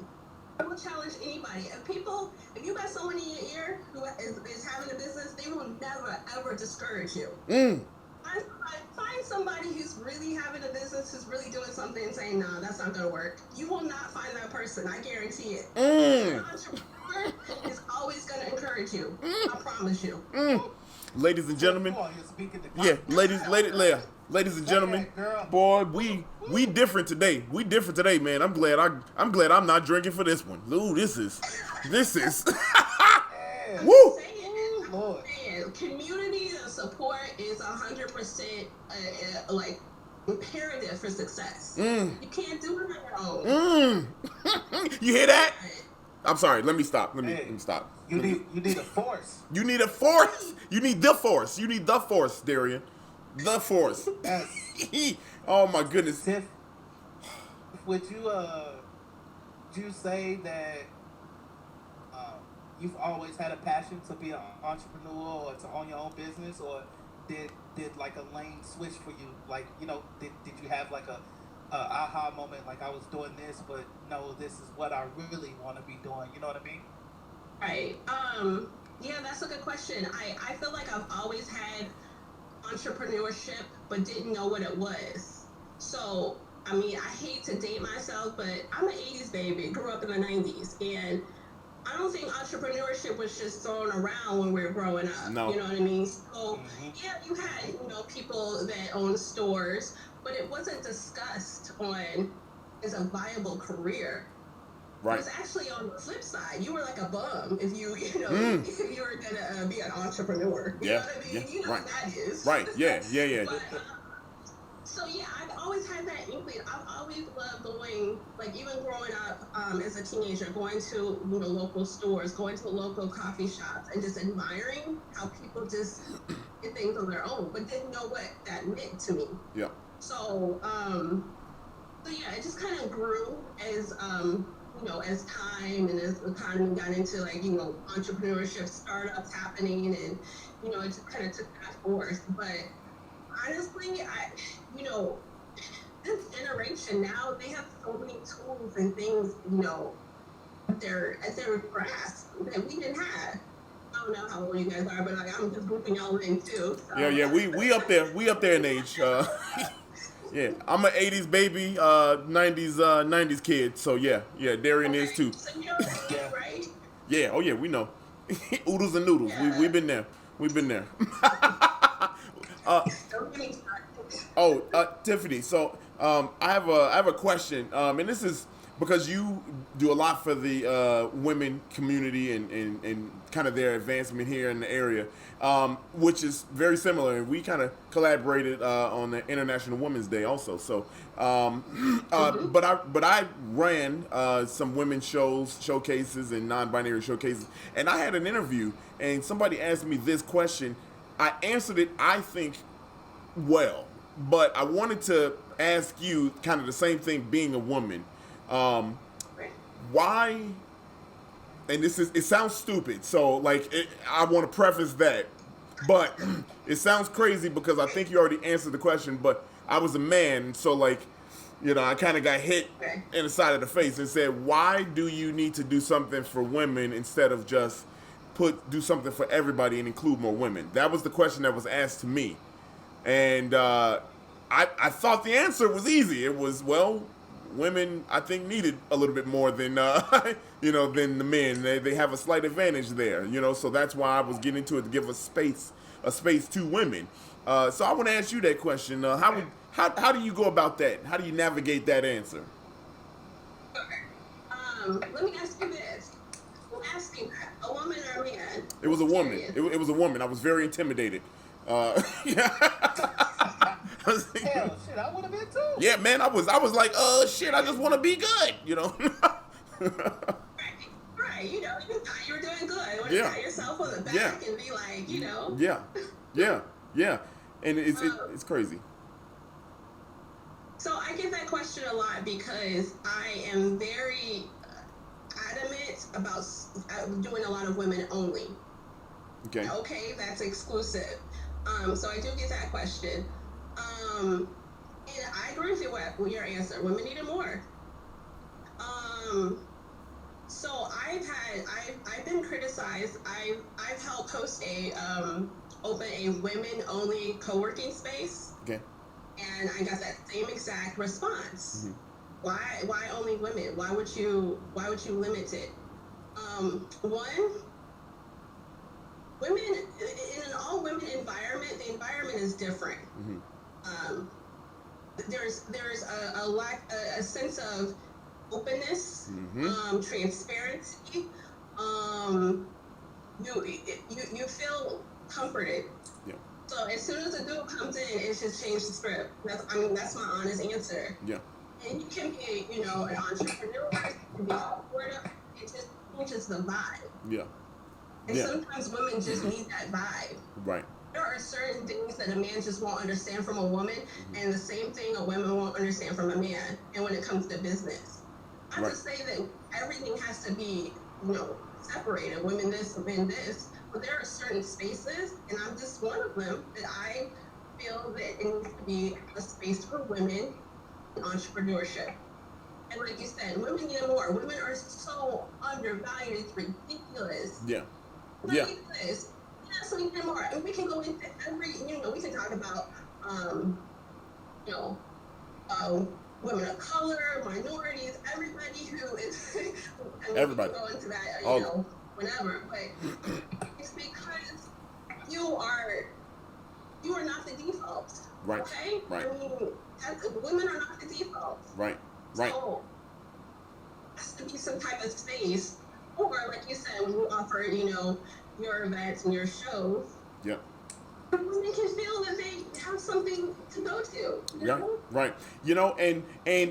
If you got someone in your ear who is having a business, they will never, ever discourage you. Find somebody who's really having a business, who's really doing something and saying, no, that's not going to work. You will not find that person. I guarantee it. An entrepreneur is always going to encourage you. I promise you. Ladies and gentlemen. Ladies and gentlemen. Boy, we different today. We different today, man. I'm glad I'm not drinking for this one. Ooh, this is. Woo! Community and support is 100% like imperative for success. You can't do it on your own. You hear that? I'm sorry. Let me stop. Let me stop. You need a force. You need a force. You need the force. You need the force, Darian. The force. Yes. Oh my goodness. Tiff, would you say that you've always had a passion to be an entrepreneur or to own your own business, or did like a lane switch for you? Like, did you have like a aha moment, like I was doing this, but no, this is what I really want to be doing? You know what I mean? Right. Yeah, that's a good question. I feel like I've always had entrepreneurship, but didn't know what it was. So, I mean, I hate to date myself, but I'm an 80s baby, grew up in the 90s, and I don't think entrepreneurship was just thrown around when we were growing up. No. You know what I mean? So, yeah, you had, people that owned stores, but it wasn't discussed on as a viable career. Right. It was actually on the flip side. You were like a bum if you if you were gonna be an entrepreneur. You know what I mean? You know what that is. Right. Yeah. But, so yeah, I've always had that inkling. I've always loved going, like even growing up as a teenager, going to local stores, going to local coffee shops, and just admiring how people just did things on their own, but didn't know what that meant to me. Yeah. So yeah, it just kind of grew as as time and as the economy got into entrepreneurship, startups happening, and it just kind of took that force. But honestly, this generation now, they have so many tools and things, at their grasp that we didn't have. I don't know how old you guys are, but I'm just grouping y'all in too. So. Yeah, we up there in age. Yeah, I'm an 80s baby, 90s kid. So yeah, Darian is too. So you know what I mean, right? Yeah, oh yeah, we know. Oodles and noodles. Yeah. We've been there. Tiffany. So I have a question, and this is because you do a lot for the women community and kind of their advancement here in the area, which is very similar. And we kind of collaborated on the International Women's Day also. So, but I ran some women's showcases and non-binary showcases, and I had an interview, and somebody asked me this question. I answered it, I think, well, but I wanted to ask you kind of the same thing, being a woman. Why, and it sounds stupid, so I want to preface that, but it sounds crazy because I think you already answered the question, but I was a man, so I kind of got hit in the side of the face and said, why do you need to do something for women instead of just do something for everybody and include more women? That was the question that was asked to me. And I thought the answer was easy. It was, well, women, I think, needed a little bit more than than the men. They have a slight advantage there, so that's why I was getting to it, to give a space to women. So I want to ask you that question. How do you go about that? How do you navigate that answer? Okay. Let me ask you this. I'm asking that. A woman or a man? It was a woman. It was a woman. I was very intimidated. Yeah. I was like, Hell, shit, I would have been too. yeah, man, I was like, shit, I just want to be good, you know. Right, you know, you thought you were doing good. You want to Yeah. pat yourself on the back Yeah. and be like, you know. Yeah, yeah, and it's crazy. So I get that question a lot because I am very adamant about doing a lot of women only. Okay. Okay, that's exclusive. So I do get that question. And I agree with you with your answer. Women need it more. So I've been criticized. I've helped host open a women only co-working space. Okay. And I got that same exact response. Mm-hmm. Why only women? Why would you limit it? One, women in an all women environment, the environment is different. Mm-hmm. There's a sense of openness, Mm-hmm. transparency. You feel comforted. Yeah. So as soon as a dude comes in, it's just changed the script. That's my honest answer. Yeah. And you can be, you know, an entrepreneur, you can be supportive. It just changes the vibe. Yeah. And Yeah. sometimes women just need that vibe. Right. There are certain things that a man just won't understand from a woman, and the same thing a woman won't understand from a man. And when it comes to business, I Right. just say that everything has to be, you know, separated. Women this, men this. But there are certain spaces, and I'm just one of them, that I feel that it needs to be a space for women in entrepreneurship. And like you said, women need more. Women are so undervalued. It's ridiculous. Yeah. Yeah. Ridiculous. Yeah, so we need more. And we can go into every, you know, we can talk about, you know, women of color, minorities, everybody who is, I mean, Everybody. we can go into that, All- you know, whenever. But it's because you are not the default. Right. Okay? Right. I mean, women are not the default. Right. Right. So, there has to be some type of space, or like you said, when you offer, you know, your events and your shows, Yep. women can feel that they have something to go to. You Yeah, know? right. You know, and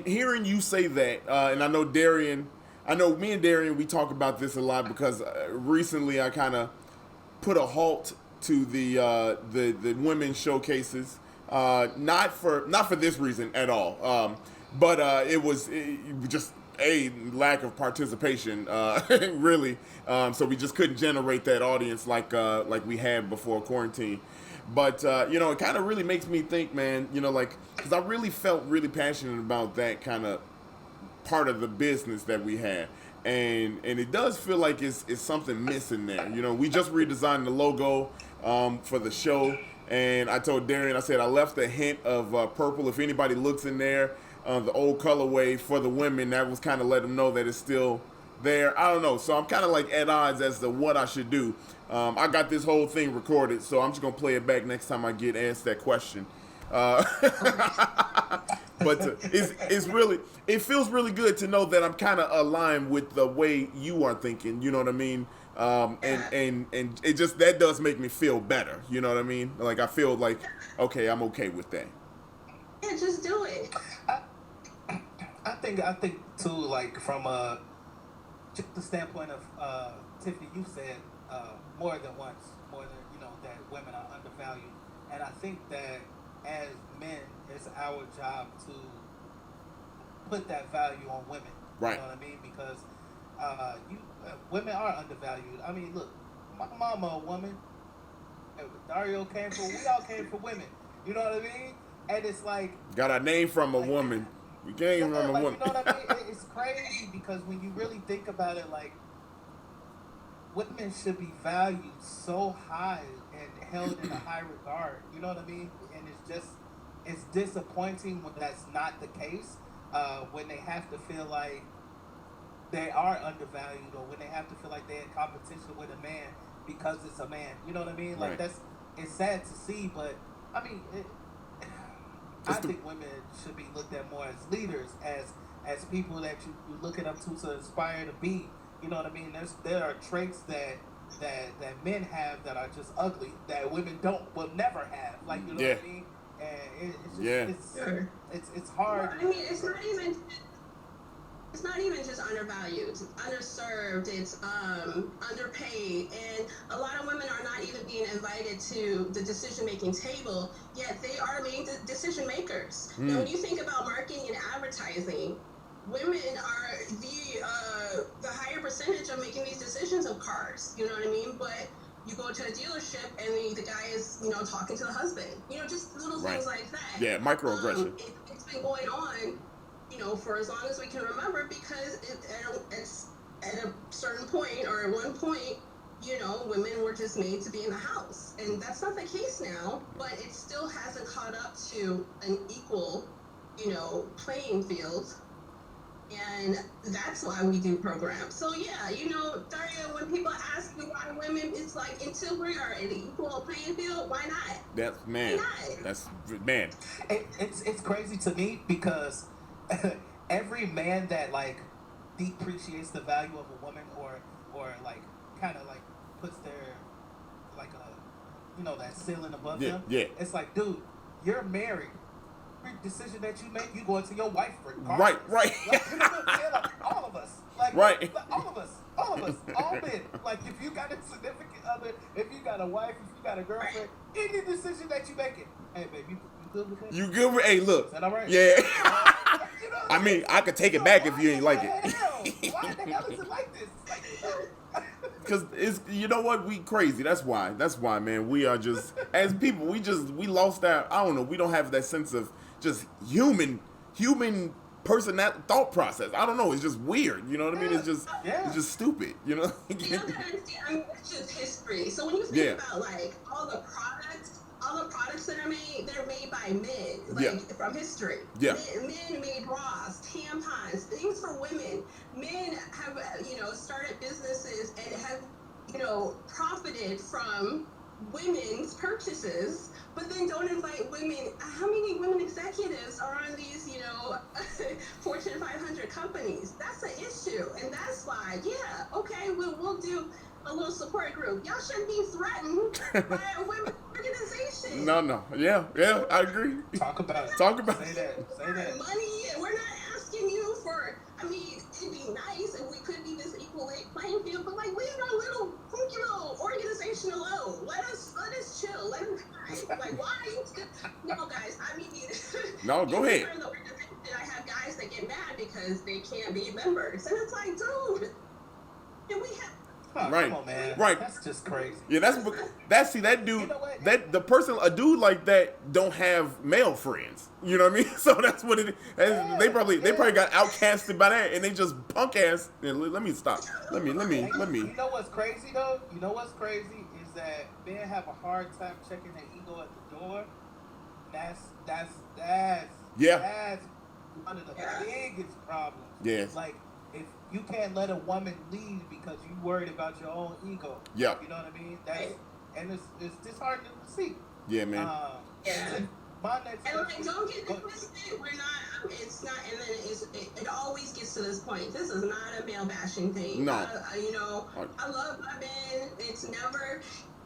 hearing you say that, and I know me and Darian, we talk about this a lot because recently I kind of put a halt to the women's showcases, not for this reason at all, but it was just a lack of participation, really. So we just couldn't generate that audience like we had before quarantine. But you know, it kind of really makes me think, man. You know, like, because I really felt really passionate about that kind of part of the business that we had, and it does feel like it's something missing there. You know, we just redesigned the logo for the show, and I told Darian, I said I left a hint of purple. If anybody looks in there, the old colorway for the women, that was kind of let them know that it's still there. I don't know, so I'm kind of like at odds as to what I should do. I got this whole thing recorded, so I'm just gonna play it back next time I get asked that question. But it feels really good to know that I'm kind of aligned with the way you are thinking. You know what I mean? And it just, that does make me feel better. You know what I mean? Like, I feel like, okay, I'm okay with that. Yeah, just do it. I think too, like from the standpoint of Tiffany, you said more than once, you know, that women are undervalued, and I think that as men, it's our job to put that value on women. Right. You know what I mean? Because women are undervalued. I mean, look, my mama a woman. Dario we all came from women. You know what I mean? And it's like, got our name from a woman. We came from a like, woman. you know what I mean? It's crazy because when you really think about it, like, women should be valued so high and held in a high regard. You know what I mean? And it's disappointing when that's not the case. When they have to feel like they are undervalued, or when they have to feel like they're in competition with a man because it's a man. You know what I mean? Like, Right. it's sad to see, but I mean, I think women should be looked at more as leaders, as people that you look at up to inspire to be. You know what I mean? There are traits that that men have that are just ugly that women will never have. Like, you know what I mean? And it's hard. Well, I mean, it's not even just undervalued, it's underserved, it's underpaid, and a lot of women are not even being invited to the decision-making table, yet they are main decision makers. Now, when you think about marketing and advertising, women are the higher percentage of making these decisions of cars, you know what I mean? But you go to a dealership and the guy is, talking to the husband, just little things like that. Yeah, microaggression. It's been going on, for as long as we can remember, because it's at a certain point or at one point, women were just made to be in the house. And that's not the case now, but it still hasn't caught up to an equal, playing field. And that's why we do programs. So yeah, Daria, when people ask me why women, it's like, until we are in an equal playing field, why not? That's man. It's crazy to me because every man that like depreciates the value of a woman or like kind of like puts their like that ceiling above them. Yeah. It's like, dude, you're married. Every decision that you make, you go into your wife regardless. Right. Like, all of us. Like, right. All of us, all men. Like, if you got a significant other, if you got a wife, if you got a girlfriend, any decision that you make it, hey, babe, you good with that? You good with? Hey, look. Is that all right? Yeah. I mean, I could take it back if you ain't like it. Why the hell is it like this? Because it's, you know what, we crazy. That's why, man. We are just, as people, we lost that. I don't know. We don't have that sense of just human person, that thought process. I don't know. It's just weird. You know what I mean? It's just stupid. You know. I mean, it's just history. So when you think about like all the products that are made, they're made by men, from history. Yeah. Men made bras, tampons, things for women. Men have, started businesses and have, profited from women's purchases, but then don't invite women. How many women executives are on these, Fortune 500 companies? That's an issue, and that's why, we'll do a little support group. Y'all shouldn't be threatened by a women's organization. No. Yeah, I agree. Talk about it. Say that. Money, and we're not asking you for, I mean, it'd be nice if we could be this equal playing field, but like, leave our little funky little organization alone. Let us chill. Let them hide. Like, why? No, guys, I mean, no, go ahead. I have guys that get mad because they can't be members, and it's like, dude, and we have. Right, come on, man. Right. That's just crazy. Yeah, that dude, a dude like that don't have male friends. You know what I mean? So that's what it is. They probably got outcasted by that, and they just punk ass. Let me stop. Let me. You know what's crazy though? You know what's crazy is that men have a hard time checking their ego at the door. That's one of the biggest problems. Yeah. Like, if you can't let a woman lead because you worried about your own ego. Yeah. You know what I mean? And it's disheartening to see. Yeah, man. My next and like, don't get it twisted. We're not. It's not. And then it always gets to this point. This is not a male bashing thing. No. I love my men. It's never.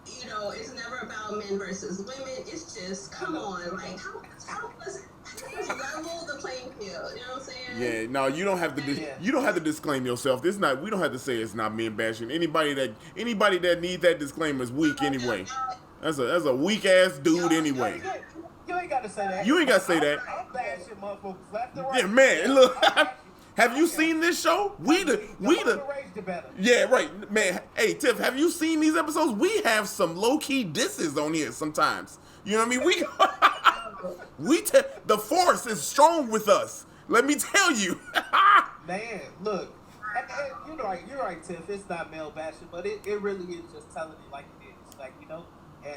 It's never about men versus women. It's just, come on, like, how does level the playing field? You know what I'm saying? Yeah, no, you don't have to. You don't have to disclaim yourself. We don't have to say it's not men bashing. Anybody that needs that disclaimer is weak anyway. That's a weak ass dude anyway. You ain't got to say that. You ain't got to say that. I'm bashing motherfuckers left and right. Yeah, man. Look, have you seen this show? Yeah, right, man. Hey, Tiff, have you seen these episodes? We have some low key disses on here sometimes. You know what I mean? The force is strong with us. Let me tell you. Man, look. And you're right, Tiff. It's not male bashing, but it really is just telling it like it is. Like, and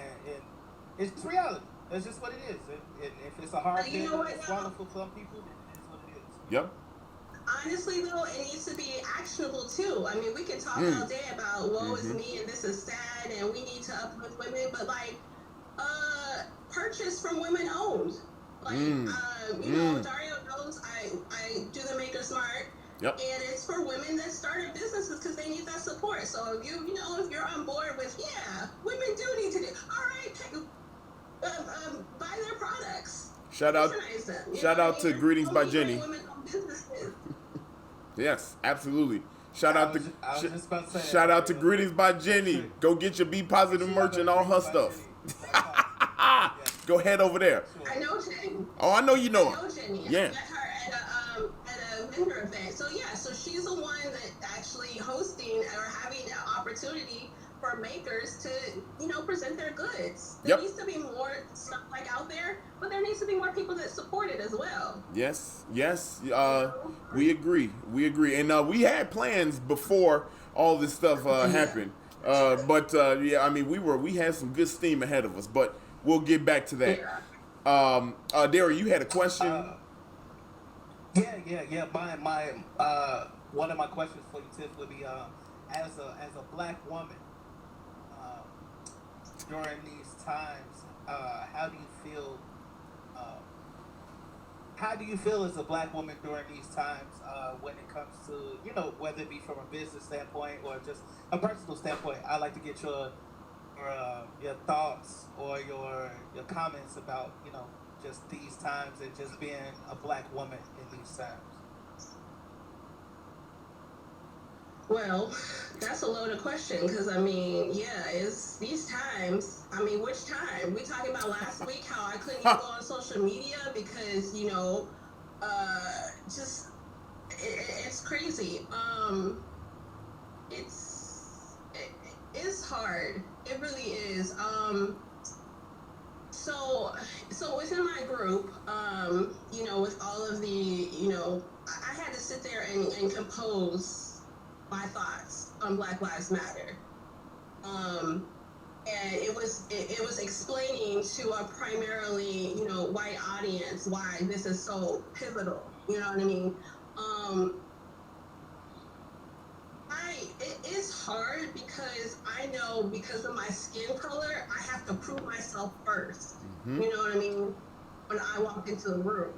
it's just reality. That's just what it is. And if it's a hard thing to swallow for some people, then it is what it is. Yep. Honestly, though, it needs to be actionable, too. I mean, we can talk all day about woe is me and this is sad and we need to uplift women, but, like, purchase from women owned. Like, Dario knows I do the Maker Smart. Yep. And it's for women that started businesses because they need that support. support. So if if you're on board with, yeah, women do need to do. All right, buy their products. Shout out, Patronize them. shout out to Greetings by Jenny. Women-owned businesses. Yes, absolutely. Shout out to I was just about to say shout that, out to Greetings by Jenny. Go get your Be Positive merch and all her stuff. Go head over there. I know Jenny. Oh, I know you know I her. know Jenny. Yeah. I met her at a vendor event. So yeah, so she's the one that actually hosting or having an opportunity for makers to, present their goods. There needs to be more stuff like out there, but there needs to be more people that support it as well. Yes. We agree. And we had plans before all this stuff happened. But yeah, I mean, we had some good steam ahead of us, but we'll get back to that. Yeah. Darry, you had a question? Yeah. My one of my questions for you, Tiff, would be as a black woman during these times, how do you feel? How do you feel as a black woman during these times when it comes to, whether it be from a business standpoint or just a personal standpoint? I'd like to get your thoughts or your comments about, just these times and just being a black woman in these times. Well, that's a loaded question because, it's these times. Which time? We talking about last week how I couldn't even go on social media because, it's crazy. It's hard. It really is. So within my group, with all of the, I had to sit there and compose my thoughts on Black Lives Matter. And it was explaining to a primarily, white audience why this is so pivotal. You know what I mean? It is hard because I know because of my skin color, I have to prove myself first. Mm-hmm. You know what I mean? When I walk into the room,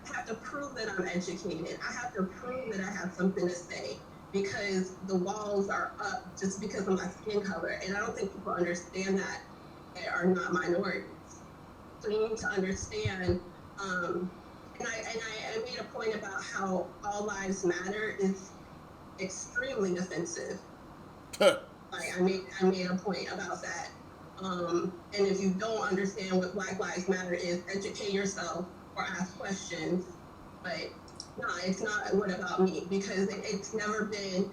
I have to prove that I'm educated. I have to prove that I have something to say because the walls are up just because of my skin color. And I don't think people understand that they are not minorities. So you need to understand, and I made a point about how all lives matter is extremely offensive. I made a point about that. And if you don't understand what Black Lives Matter is, educate yourself or ask questions. But no, it's not what about me because it's never been.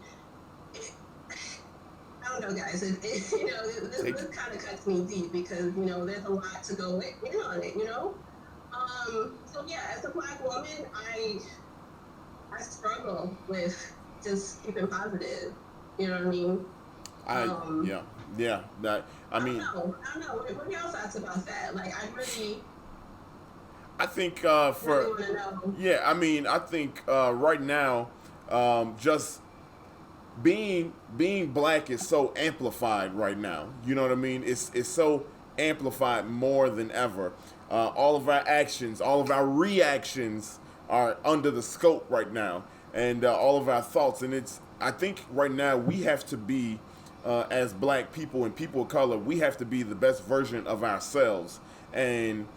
I don't know, guys. This kind of cuts me deep because there's a lot to go in on it. So yeah, as a Black woman, I struggle with just keeping positive. You know what I mean? I don't know. I don't know. What are y'all thoughts about that? I think really know. I think right now, just being black is so amplified right now. You know what I mean? It's so amplified more than ever. All of our actions, all of our reactions are under the scope right now, and all of our thoughts. And I think right now we have to be, as black people and people of color, we have to be the best version of ourselves. And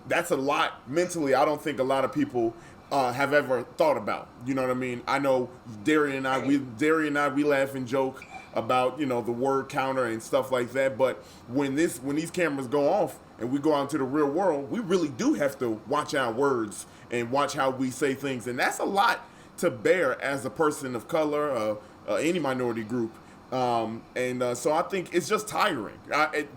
that's a lot mentally. I don't think a lot of people have ever thought about. You know what I mean? I know Dario and I, we laugh and joke about, the word counter and stuff like that. But when these cameras go off and we go out into the real world, we really do have to watch our words and watch how we say things. And that's a lot to bear as a person of color, any minority group. So I think it's just tiring.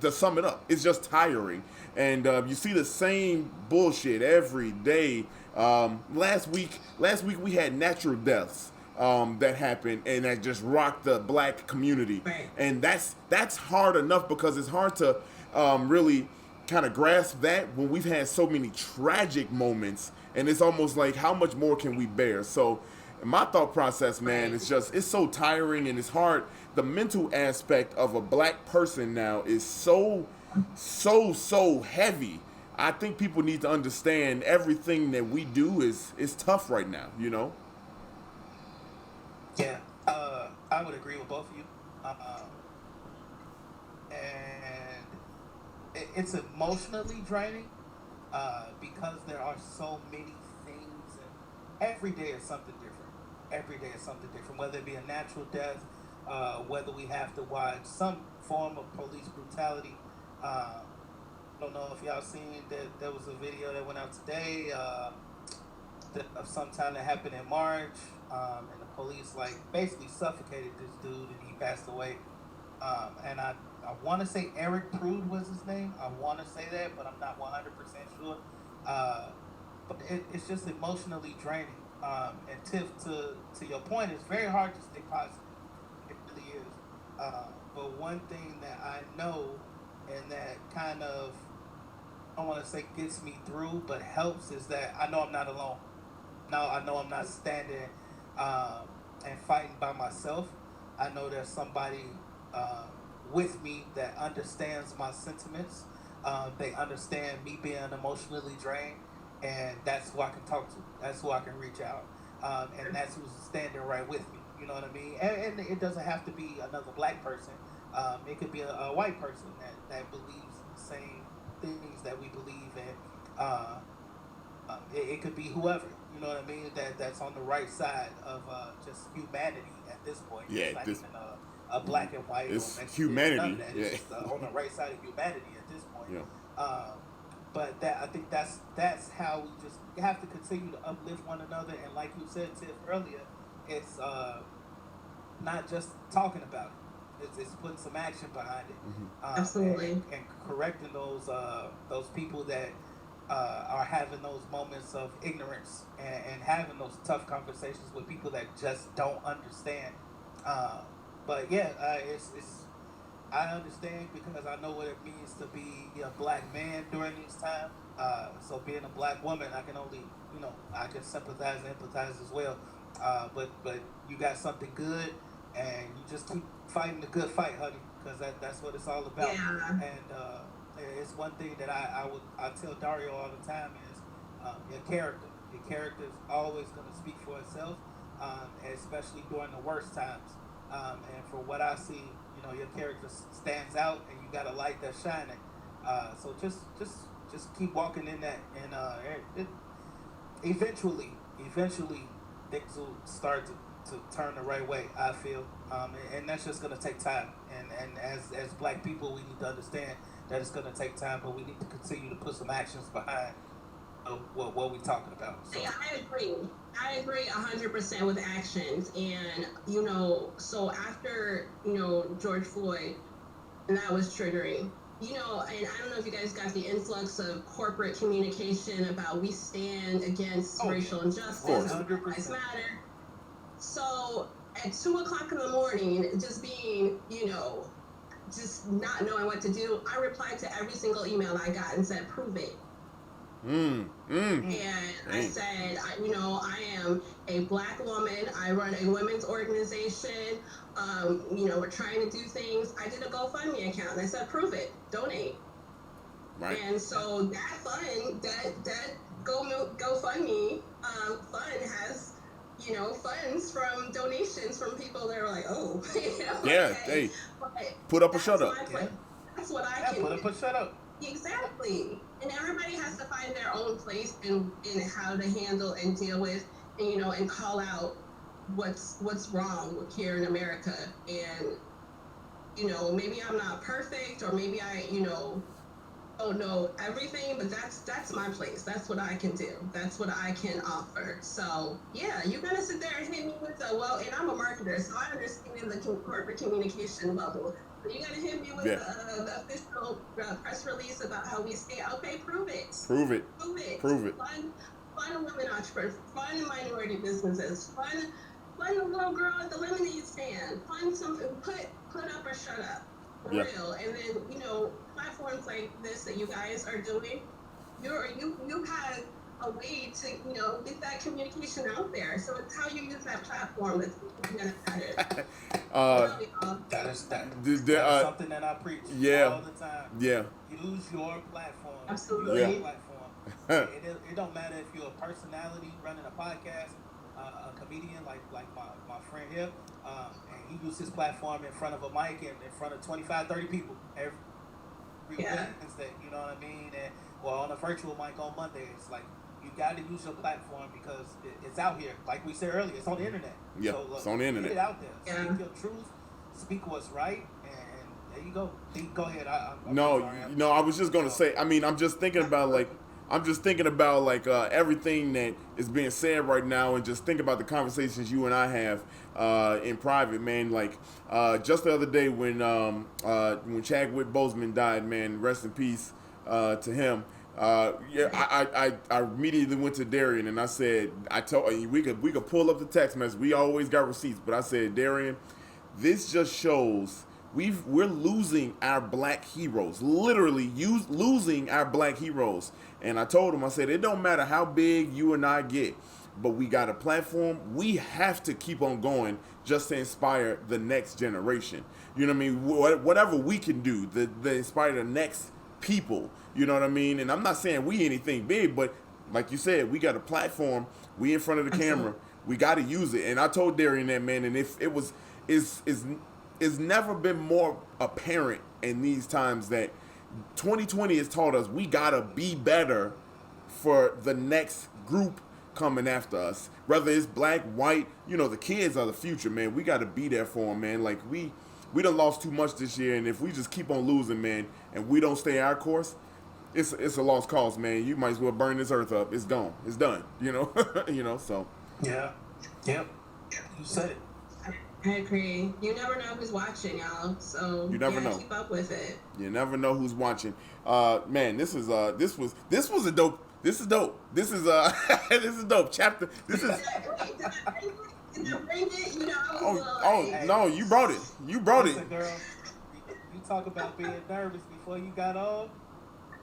To sum it up, it's just tiring. And you see the same bullshit every day. Last week we had natural deaths that happened, and that just rocked the black community. Right. And that's hard enough because it's hard to really kind of grasp that when we've had so many tragic moments, and it's almost like how much more can we bear? So my thought process, man, it's so tiring and it's hard. The mental aspect of a black person now is so heavy. I think people need to understand everything that we do is tough right now, Yeah, I would agree with both of you. um, and it's emotionally draining because there are so many things, and every day is something different. Every day is something different, whether it be a natural death, whether we have to watch some form of police brutality. I don't know if y'all seen that there was a video that went out today of some time that happened in March, and the police like basically suffocated this dude and he passed away. And I want to say Eric Prude was his name. I want to say that, but I'm not 100% sure. Uh, but it's just emotionally draining. And Tiff, to your point, it's very hard to stay positive. It really is. But one thing that I know and that kind of, I don't want to say gets me through, but helps is that I know I'm not alone. Now I know I'm not standing and fighting by myself. I know there's somebody uh, with me that understands my sentiments. They understand me being emotionally drained, and that's who I can talk to. That's who I can reach out, and that's who's standing right with me. You know what I mean? And it doesn't have to be another black person. It could be a white person that believes the same things that we believe in. It could be whoever, you know what I mean, that's on the right side of just humanity at this point. Yeah, It's not even a black and white or it's Mexican, none of humanity. that. Yeah. It's just on the right side of humanity at this point. Yeah. Um, but that I think that's how we just have to continue to uplift one another. And like you said, Tiff, earlier, it's not just talking about it. It's putting some action behind it. Absolutely. And correcting those people that are having those moments of ignorance and having those tough conversations with people that just don't understand. But yeah, it's I understand because I know what it means to be a black man during these times. So being a black woman, I can only, I can sympathize and empathize as well. But you got something good, and you just keep fighting the good fight, honey, because that's what it's all about. Yeah. And it's one thing that I tell Dario all the time is your character. Your character is always going to speak for itself, especially during the worst times. And for what I see, your character stands out, and you got a light that's shining. So just keep walking in that, and eventually things will start to turn the right way, I feel. And that's just going to take time. And as black people, we need to understand that it's going to take time, but we need to continue to put some actions behind what we're talking about. So. Yeah, I agree 100% with actions. And, so after, George Floyd, and that was triggering, and I don't know if you guys got the influx of corporate communication about we stand against racial injustice, Black Lives Matter. So at 2:00 in the morning, just being, just not knowing what to do, I replied to every single email I got and said, prove it. And I said, I am a black woman. I run a women's organization. We're trying to do things. I did a GoFundMe account, and I said, prove it, donate. Right. And so that fund, that GoFundMe fund has, funds from donations from people that are like, oh, yeah, hey, put up or shut up. Yeah. That's what I can do. Put up or shut up. Exactly. And everybody has to find their own place in how to handle and deal with, and call out what's wrong here in America. And, maybe I'm not perfect, or maybe I, don't know everything, but that's my place. That's what I can do. That's what I can offer. So yeah, you're gonna sit there and hit me with and I'm a marketer, so I understand the corporate communication level. But you're gonna hit me with the official press release about how we stay. Okay, prove it. Prove it. Fund women entrepreneurs, fund minority businesses, fund the little girl at the lemonade stand, fund something, put up or shut up. For real. And then, platforms like this that you guys are doing, you had a way to, get that communication out there. So it's how you use that platform that's gonna matter. That is something that I preach all the time. Yeah. Use your platform. Absolutely. Use your platform. It don't matter if you're a personality running a podcast, a comedian like my friend here, and he used his platform in front of a mic and in front of 25, 30 people every Wednesday. You know what I mean? And well, on a virtual mic on Monday, it's like you got to use your platform because it's out here. Like we said earlier, it's on the internet. Yeah, so, it's on the internet. Get it out there. Speak your truth. Speak what's right. And there you go. Go ahead. No, I was just gonna say. I mean, I'm just thinking about everything that is being said right now, and just think about the conversations you and I have in private, man. Like just the other day when Chadwick Boseman died, man, rest in peace to him. I immediately went to Darrian and I said, we could pull up the text message. We always got receipts, but I said, Darrian, this just shows we're losing our black heroes, literally losing our black heroes. And I told him, I said, it don't matter how big you and I get, but we got a platform. We have to keep on going just to inspire the next generation. You know what I mean? Whatever we can do to inspire the next people. You know what I mean? And I'm not saying we anything big, but like you said, we got a platform. We in front of the camera. We got to use it. And I told Darrian that, man, and if it was, it's never been more apparent in these times that 2020 has taught us we got to be better for the next group coming after us. Whether it's black, white, you know, the kids are the future, man. We got to be there for them, man. Like, we done lost too much this year, and if we just keep on losing, man, and we don't stay our course, it's a lost cause, man. You might as well burn this earth up. It's gone. It's done, you know? So. Yeah. Yep. You said it. I agree. You never know who's watching, y'all. So you never know. Keep up with it. You never know who's watching. Man, this was a dope. This is dope. This is this is dope. Chapter. This is. Did I bring it? You know, No, you brought it. You brought Listen, it. girl, you talk about being nervous before you got on.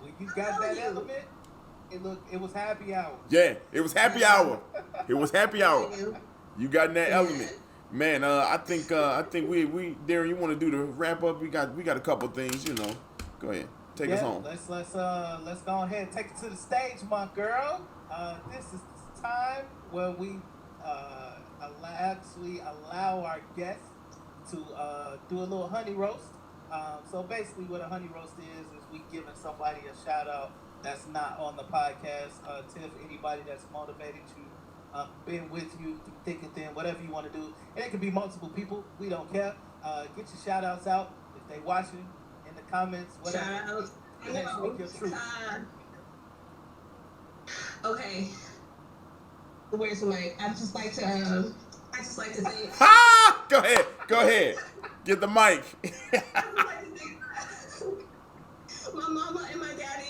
When you got that element, it was happy hour. Yeah, it was happy hour. It was happy hour. You got in that element. Man, I think we Darren, you want to do the wrap up? We got a couple things, you know. Go ahead, take us home. Let's go ahead and take it to the stage, my girl. This is the time where we allow our guests to do a little honey roast. So basically, what a honey roast is we giving somebody a shout out that's not on the podcast. Tiff, anybody that's motivated you. Been with you through thick and thin, whatever you want to do. And it could be multiple people. We don't care. Get your shout outs out if they watching in the comments, whatever. Shout outs. Speak your truth. Okay. Where's the mic? I just like to say. Go ahead. Get the mic. My mama and my daddy.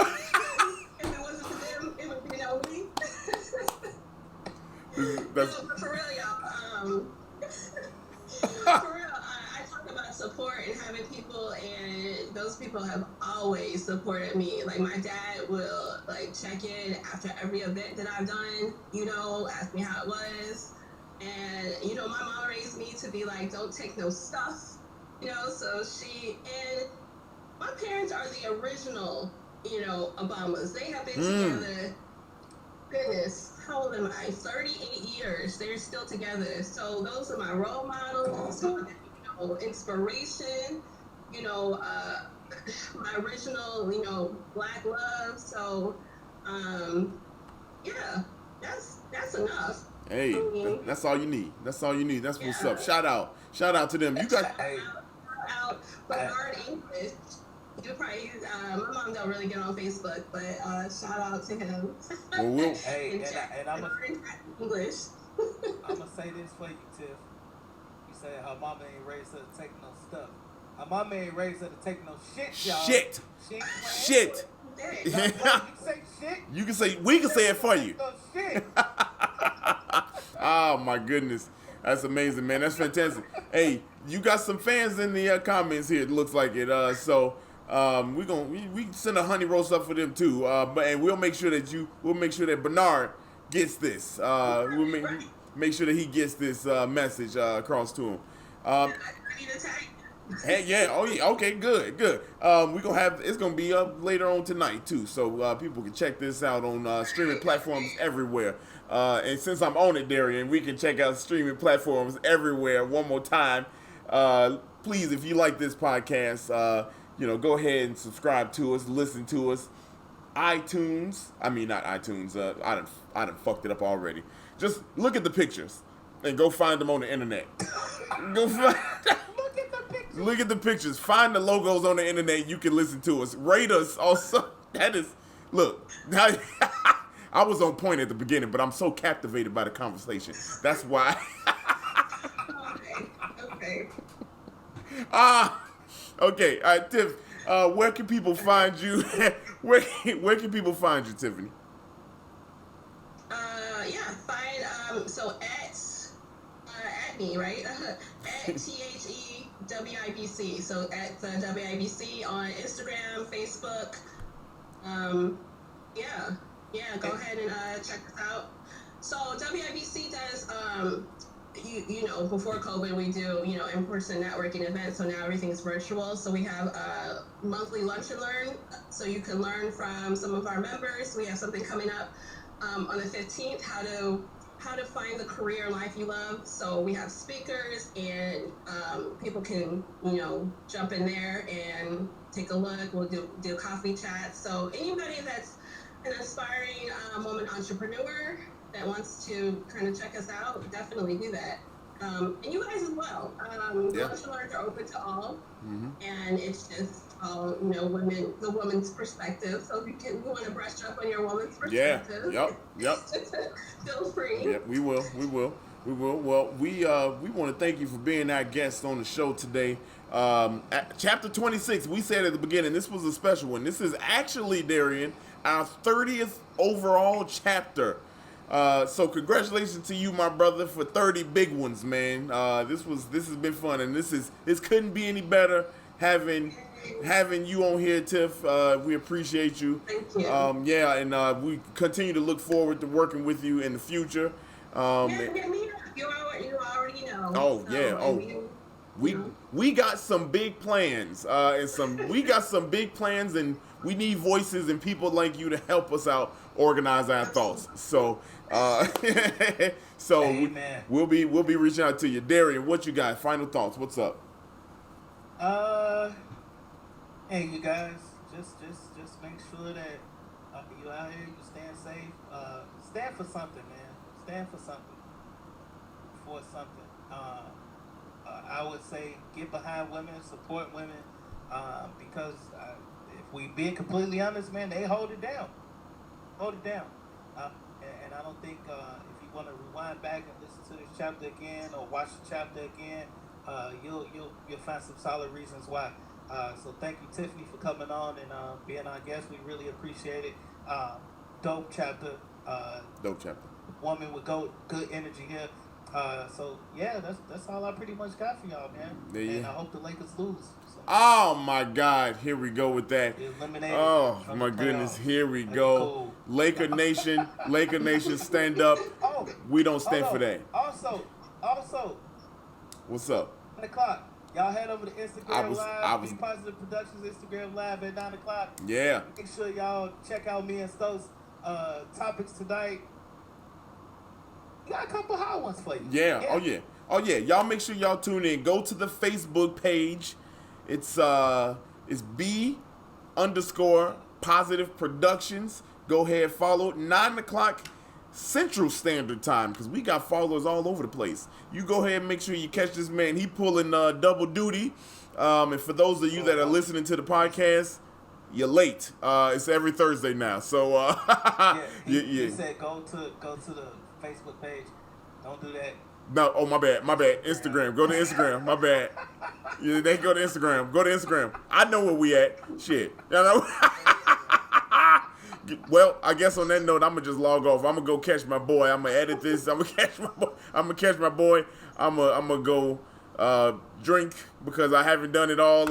If it wasn't for them, it would be no me. No, for real, y'all. For real, I talk about support and having people, and those people have always supported me. Like, my dad will check in after every event that I've done. You know, ask me how it was, and my mom raised me to be like, don't take no stuff. So and my parents are the original, Obamas. They have been together. Goodness, how old am I? 38 years. They're still together. So those are my role models, inspiration, my original, black love. So, yeah, that's enough. Hey, that's all you need. That's all you need. That's what's up. Shout out to them. You got Bernard English. You probably my mom don't really get on Facebook, but shout out to him. Well, and I'm English. I'm gonna say this for you, Tiff. You said her mama ain't raised her to take no stuff. Her mama ain't raised her to take no shit, y'all. Shit. You can say shit. You can say. We can say it for you. No shit. Oh my goodness. That's amazing, man. That's fantastic. Hey, you got some fans in the comments here. It looks like it. So we send a honey roast up for them too. And we'll make sure that Bernard gets this. We'll make sure that he gets this message across to him. Hey, yeah. Oh yeah. Okay. Good. It's gonna be up later on tonight too, so people can check this out on streaming platforms everywhere. And since I'm on it, Darrian, we can check out streaming platforms everywhere one more time. Please, if you like this podcast, go ahead and subscribe to us, listen to us. iTunes. I mean, not iTunes. I done fucked it up already. Just look at the pictures and go find them on the internet. Go find. Look at the picture. Look at the pictures. Find the logos on the internet. You can listen to us. Rate us. Also, that is. Look, I was on point at the beginning, but I'm so captivated by the conversation. That's why. Okay. Okay. All right, Tiff. Where can people find you? where can people find you, Tiffany? So at me, right? At THEWIBC. So at WIBC on Instagram, Facebook. Go ahead and check us out. So WIBC does before COVID we do in-person networking events. So now everything's virtual. So we have a monthly lunch and learn. So you can learn from some of our members. We have something coming up on the 15th. How to find the career life you love. So we have speakers and people can jump in there and take a look. We'll do coffee chats. So anybody that's an aspiring woman entrepreneur that wants to kind of check us out, definitely do that. And you guys as well. Lunch and learns are open to all, and it's just all the woman's perspective. So if you want to brush up on your woman's perspective, yep. Feel free. Yep, we will. Well, we want to thank you for being our guest on the show today. At chapter 26, we said at the beginning this was a special one. This is actually, Darian, our 30th overall chapter. So congratulations to you, my brother, for 30 big ones, man. This has been fun, and this couldn't be any better having you on here, Tiff. We appreciate you. Thank you. And we continue to look forward to working with you in the future. You already know. Oh, so, yeah. We got some big plans, and we need voices and people like you to help us out organize our thoughts. So, we'll be reaching out to you, Dario. What you got? Final thoughts. What's up? Hey, you guys, just make sure that you out here, you staying safe. Stand for something, man. Stand for something. For something. I would say get behind women, support women, because if we being completely honest, man, they hold it down. And I don't think if you want to rewind back and listen to this chapter again or watch the chapter again, you'll find some solid reasons why. So thank you, Tiffany, for coming on and being our guest. We really appreciate it. Dope chapter. Woman with good energy here. That's all I pretty much got for y'all, man. Yeah. And I hope the Lakers lose. So. Oh my God, here we go with that. Oh my goodness, here we go. Cool. Laker Nation, stand up. We don't stand for that. Also, what's up? 9 o'clock. Y'all head over to Instagram Live. Be Positive Productions Instagram Live at 9 o'clock. Yeah. Make sure y'all check out me and Sto's topics tonight. We got a couple hot ones for you. Yeah. Oh yeah. Y'all make sure y'all tune in. Go to the Facebook page. It's B_Positive Productions. Go ahead, follow 9 o'clock Central Standard Time, because we got followers all over the place. You go ahead and make sure you catch this man. He pulling double duty. And for those of you that are listening to the podcast, you're late. It's every Thursday now. So he said go to the Facebook page. Don't do that. No, oh my bad. Instagram. Go to Instagram. My bad. Yeah, they go to Instagram. I know where we at. Shit. You know? Well, I guess on that note, I'm gonna just log off. I'm gonna go catch my boy. I'm gonna edit this. I'm gonna catch my boy. I'm gonna go drink, because I haven't done it all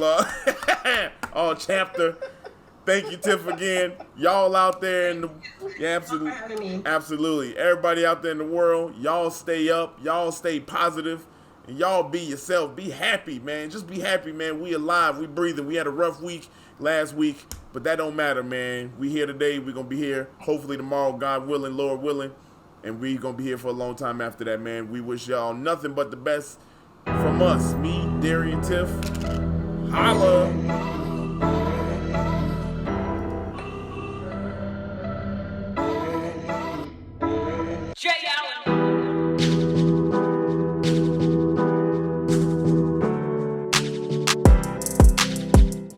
all chapter. Thank you, Tiff, again. Y'all out there absolutely. Everybody out there in the world, y'all stay up. Y'all stay positive, and y'all be yourself. Be happy, man. Just be happy, man. We alive. We breathing. We had a rough week last week, but that don't matter, man. We here today. We're gonna be here hopefully tomorrow, God willing, Lord willing, and we gonna be here for a long time after that, man. We wish y'all nothing but the best from from us, me, Dario, and Tiff. Holla.